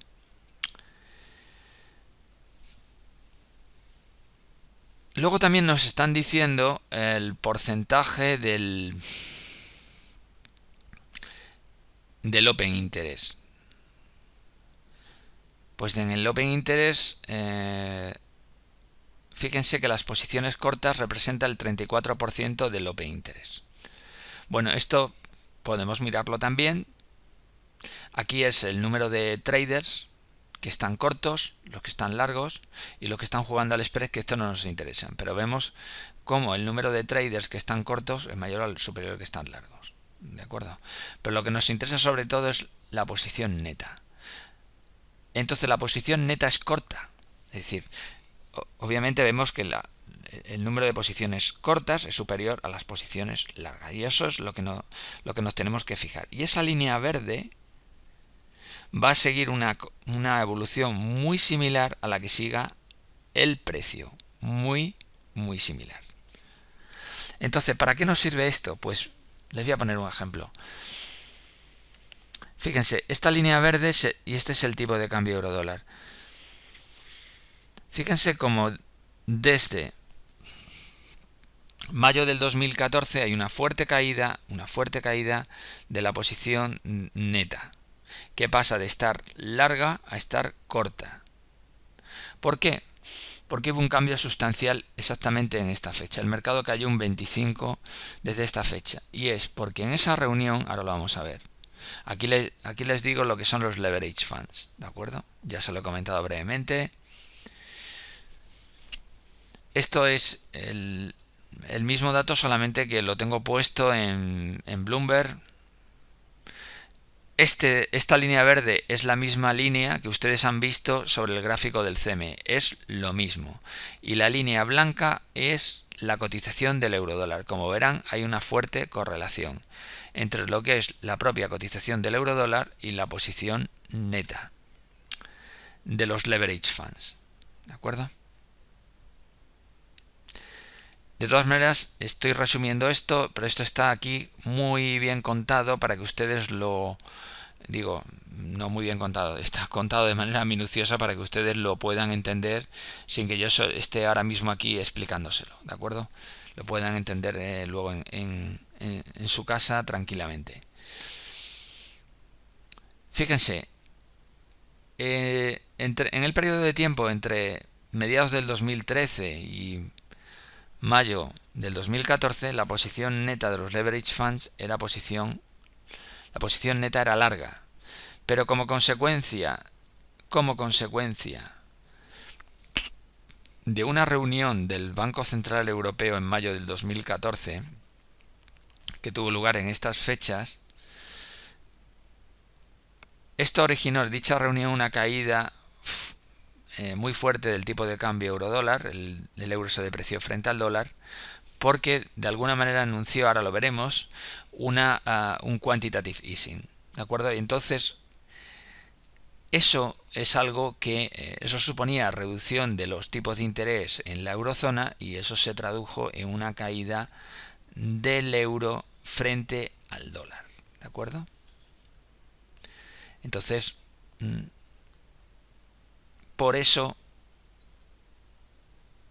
Luego también nos están diciendo el porcentaje del Open Interest. Pues en el Open Interest, fíjense que las posiciones cortas representan el 34% del Open Interest. Bueno, esto podemos mirarlo también. Aquí es el número de traders que están cortos, los que están largos y los que están jugando al spread, que esto no nos interesa. Pero vemos cómo el número de traders que están cortos es mayor al superior que están largos. ¿De acuerdo? Pero lo que nos interesa sobre todo es la posición neta. Entonces la posición neta es corta. Es decir, obviamente vemos que el número de posiciones cortas es superior a las posiciones largas. Y eso es lo que nos tenemos que fijar. Y esa línea verde va a seguir una evolución muy similar a la que siga el precio. Muy, muy similar. Entonces, ¿para qué nos sirve esto? Pues les voy a poner un ejemplo. Fíjense, esta línea verde y este es el tipo de cambio euro-dólar. Fíjense cómo desde mayo del 2014 hay una fuerte caída de la posición neta, que pasa de estar larga a estar corta. ¿Por qué? Porque hubo un cambio sustancial exactamente en esta fecha. El mercado cayó un 25 desde esta fecha. Y es porque en esa reunión, ahora lo vamos a ver, aquí les digo lo que son los leverage funds, ¿de acuerdo? Ya se lo he comentado brevemente. Esto es el mismo dato, solamente que lo tengo puesto en Bloomberg. Esta línea verde es la misma línea que ustedes han visto sobre el gráfico del CME, es lo mismo. Y la línea blanca es la cotización del eurodólar. Como verán, hay una fuerte correlación entre lo que es la propia cotización del eurodólar y la posición neta de los leverage funds. ¿De acuerdo? De todas maneras, estoy resumiendo esto, pero esto está aquí muy bien contado para que ustedes lo... Digo, no muy bien contado, está contado de manera minuciosa para que ustedes lo puedan entender sin que yo esté ahora mismo aquí explicándoselo, ¿de acuerdo? Lo puedan entender luego en su casa tranquilamente. Fíjense, en el periodo de tiempo entre mediados del 2013 y mayo del 2014, la posición neta de los leverage funds la posición neta era larga, pero como consecuencia de una reunión del Banco Central Europeo en mayo del 2014, que tuvo lugar en estas fechas, esto originó dicha reunión una caída muy fuerte del tipo de cambio euro-dólar. El euro se depreció frente al dólar porque de alguna manera anunció, ahora lo veremos, un quantitative easing, ¿de acuerdo? Y entonces eso es algo que eso suponía reducción de los tipos de interés en la eurozona y eso se tradujo en una caída del euro frente al dólar, ¿de acuerdo? Entonces, por eso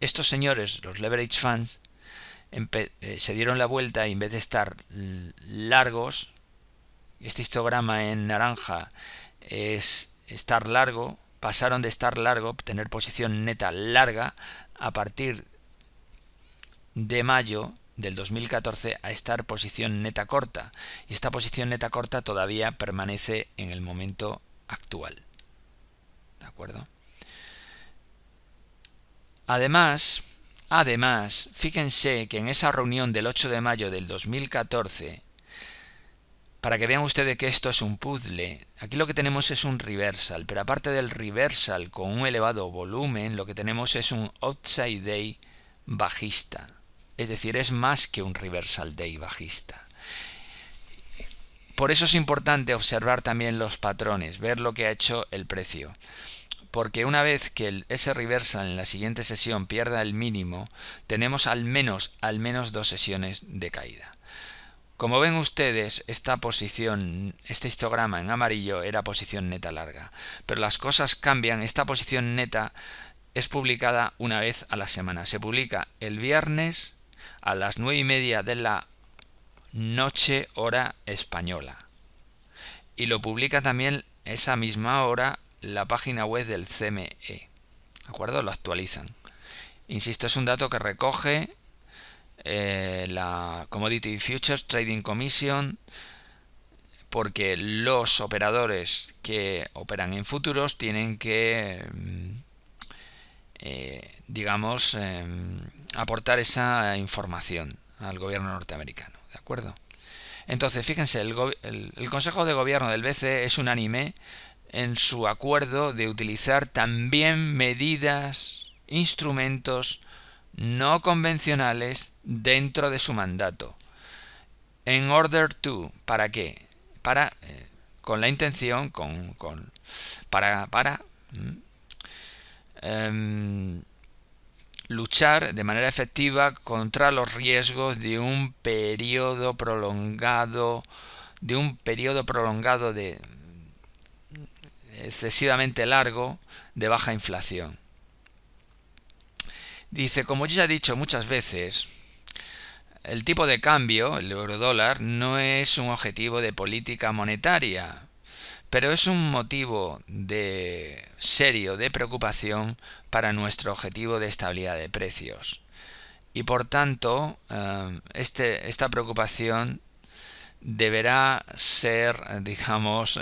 estos señores, los leverage funds, se dieron la vuelta y en vez de estar largos, este histograma en naranja es estar largo, pasaron de estar largo, tener posición neta larga, a partir de mayo del 2014 a estar posición neta corta. Y esta posición neta corta todavía permanece en el momento actual. ¿De acuerdo? Además, fíjense que en esa reunión del 8 de mayo del 2014, para que vean ustedes que esto es un puzzle, aquí lo que tenemos es un reversal, pero aparte del reversal con un elevado volumen, lo que tenemos es un outside day bajista. Es decir, es más que un reversal day bajista. Por eso es importante observar también los patrones, ver lo que ha hecho el precio. Porque una vez que ese reversal en la siguiente sesión pierda el mínimo, tenemos al menos 2 sesiones de caída. Como ven ustedes, esta posición, este histograma en amarillo era posición neta larga. Pero las cosas cambian. Esta posición neta es publicada una vez a la semana. Se publica el viernes a las 9:30 de la noche, hora española. Y lo publica también esa misma hora la página web del CME. ¿De acuerdo? Lo actualizan. Insisto, es un dato que recoge la Commodity Futures Trading Commission, porque los operadores que operan en futuros tienen que digamos aportar esa información al gobierno norteamericano, ¿de acuerdo? Entonces, fíjense, el Consejo de Gobierno del BCE es unánime en su acuerdo de utilizar también medidas, instrumentos no convencionales dentro de su mandato. En order to, ¿para qué? Con la intención, para luchar de manera efectiva contra los riesgos de un periodo prolongado de excesivamente largo de baja inflación. Dice, como yo ya he dicho muchas veces, el tipo de cambio, el eurodólar, no es un objetivo de política monetaria, pero es un motivo serio de preocupación para nuestro objetivo de estabilidad de precios. Y por tanto, esta preocupación deberá ser, digamos,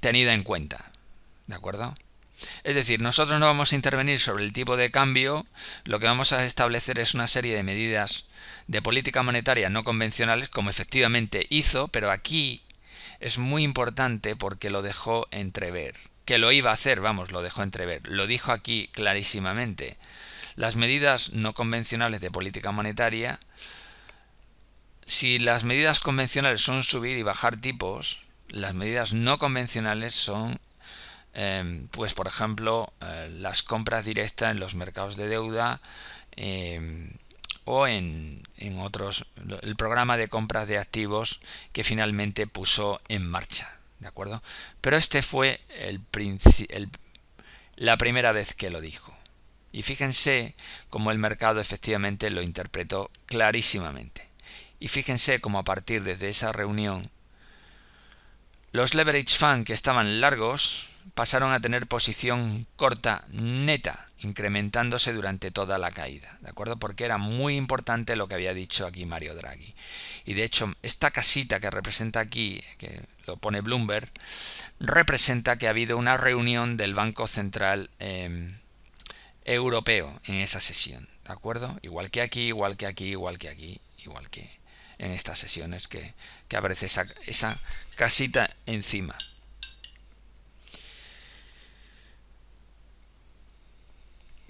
tenida en cuenta. ¿De acuerdo? Es decir, nosotros no vamos a intervenir sobre el tipo de cambio, lo que vamos a establecer es una serie de medidas de política monetaria no convencionales, como efectivamente hizo, pero aquí es muy importante porque lo dejó entrever. Que lo iba a hacer, vamos, lo dejó entrever. Lo dijo aquí clarísimamente. Las medidas no convencionales de política monetaria, si las medidas convencionales son subir y bajar tipos, las medidas no convencionales son, pues por ejemplo, las compras directas en los mercados de deuda, o en otros, el programa de compras de activos que finalmente puso en marcha, ¿de acuerdo? Pero este fue la primera vez que lo dijo. Y fíjense cómo el mercado efectivamente lo interpretó clarísimamente. Y fíjense cómo a partir de esa reunión los leverage funds que estaban largos pasaron a tener posición corta neta, incrementándose durante toda la caída, ¿de acuerdo? Porque era muy importante lo que había dicho aquí Mario Draghi. Y de hecho, esta casita que representa aquí, que lo pone Bloomberg, representa que ha habido una reunión del Banco Central Europeo en esa sesión, ¿de acuerdo? Igual que aquí, igual que aquí, igual que aquí, igual que en estas sesiones que aparece esa casita encima.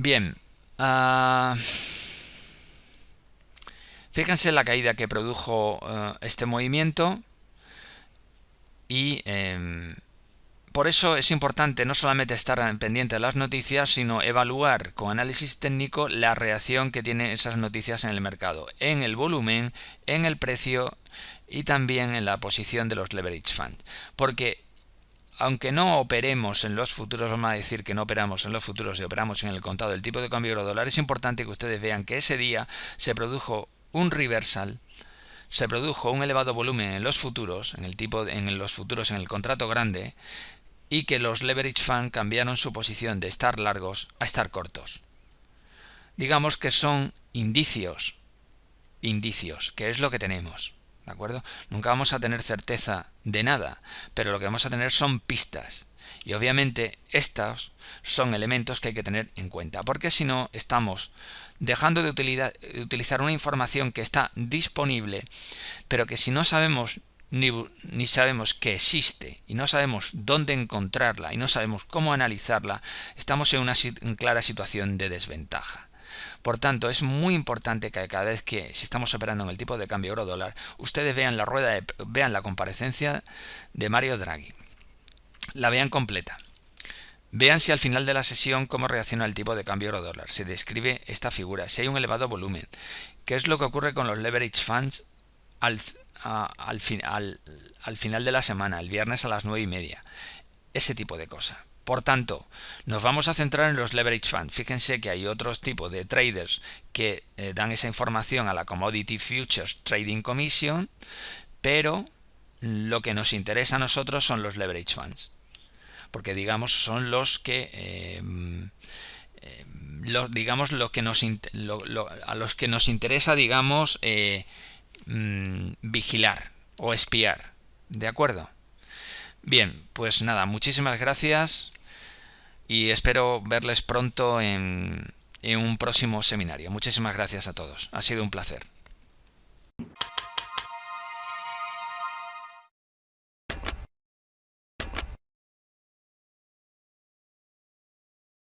Bien, fíjense la caída que produjo este movimiento y por eso es importante no solamente estar pendiente de las noticias, sino evaluar con análisis técnico la reacción que tienen esas noticias en el mercado, en el volumen, en el precio y también en la posición de los leverage funds. Porque aunque no operemos en los futuros, vamos a decir que no operamos en los futuros y operamos en el contado del tipo de cambio euro-dólar, es importante que ustedes vean que ese día se produjo un reversal, se produjo un elevado volumen en los futuros, en los futuros en el contrato grande, y que los leverage funds cambiaron su posición de estar largos a estar cortos. Digamos que son indicios, que es lo que tenemos, ¿de acuerdo? Nunca vamos a tener certeza de nada, pero lo que vamos a tener son pistas. Y obviamente estos son elementos que hay que tener en cuenta, porque si no estamos dejando de utilizar una información que está disponible, pero que si no sabemos ni sabemos que existe y no sabemos dónde encontrarla y no sabemos cómo analizarla, estamos en una clara situación de desventaja. Por tanto, es muy importante que cada vez que si estamos operando en el tipo de cambio euro-dólar, ustedes vean vean la comparecencia de Mario Draghi, la vean completa. Vean si al final de la sesión cómo reacciona el tipo de cambio euro-dólar. Se describe esta figura, si hay un elevado volumen. ¿Qué es lo que ocurre con los leverage funds al final de la semana, el viernes a las 9:30? Ese tipo de cosas. Por tanto, nos vamos a centrar en los leverage funds. Fíjense que hay otros tipos de traders que dan esa información a la Commodity Futures Trading Commission, pero lo que nos interesa a nosotros son los leverage funds, porque digamos son los que a los que nos interesa, digamos, vigilar o espiar, ¿de acuerdo? Bien, pues nada, muchísimas gracias y espero verles pronto en un próximo seminario. Muchísimas gracias a todos, ha sido un placer.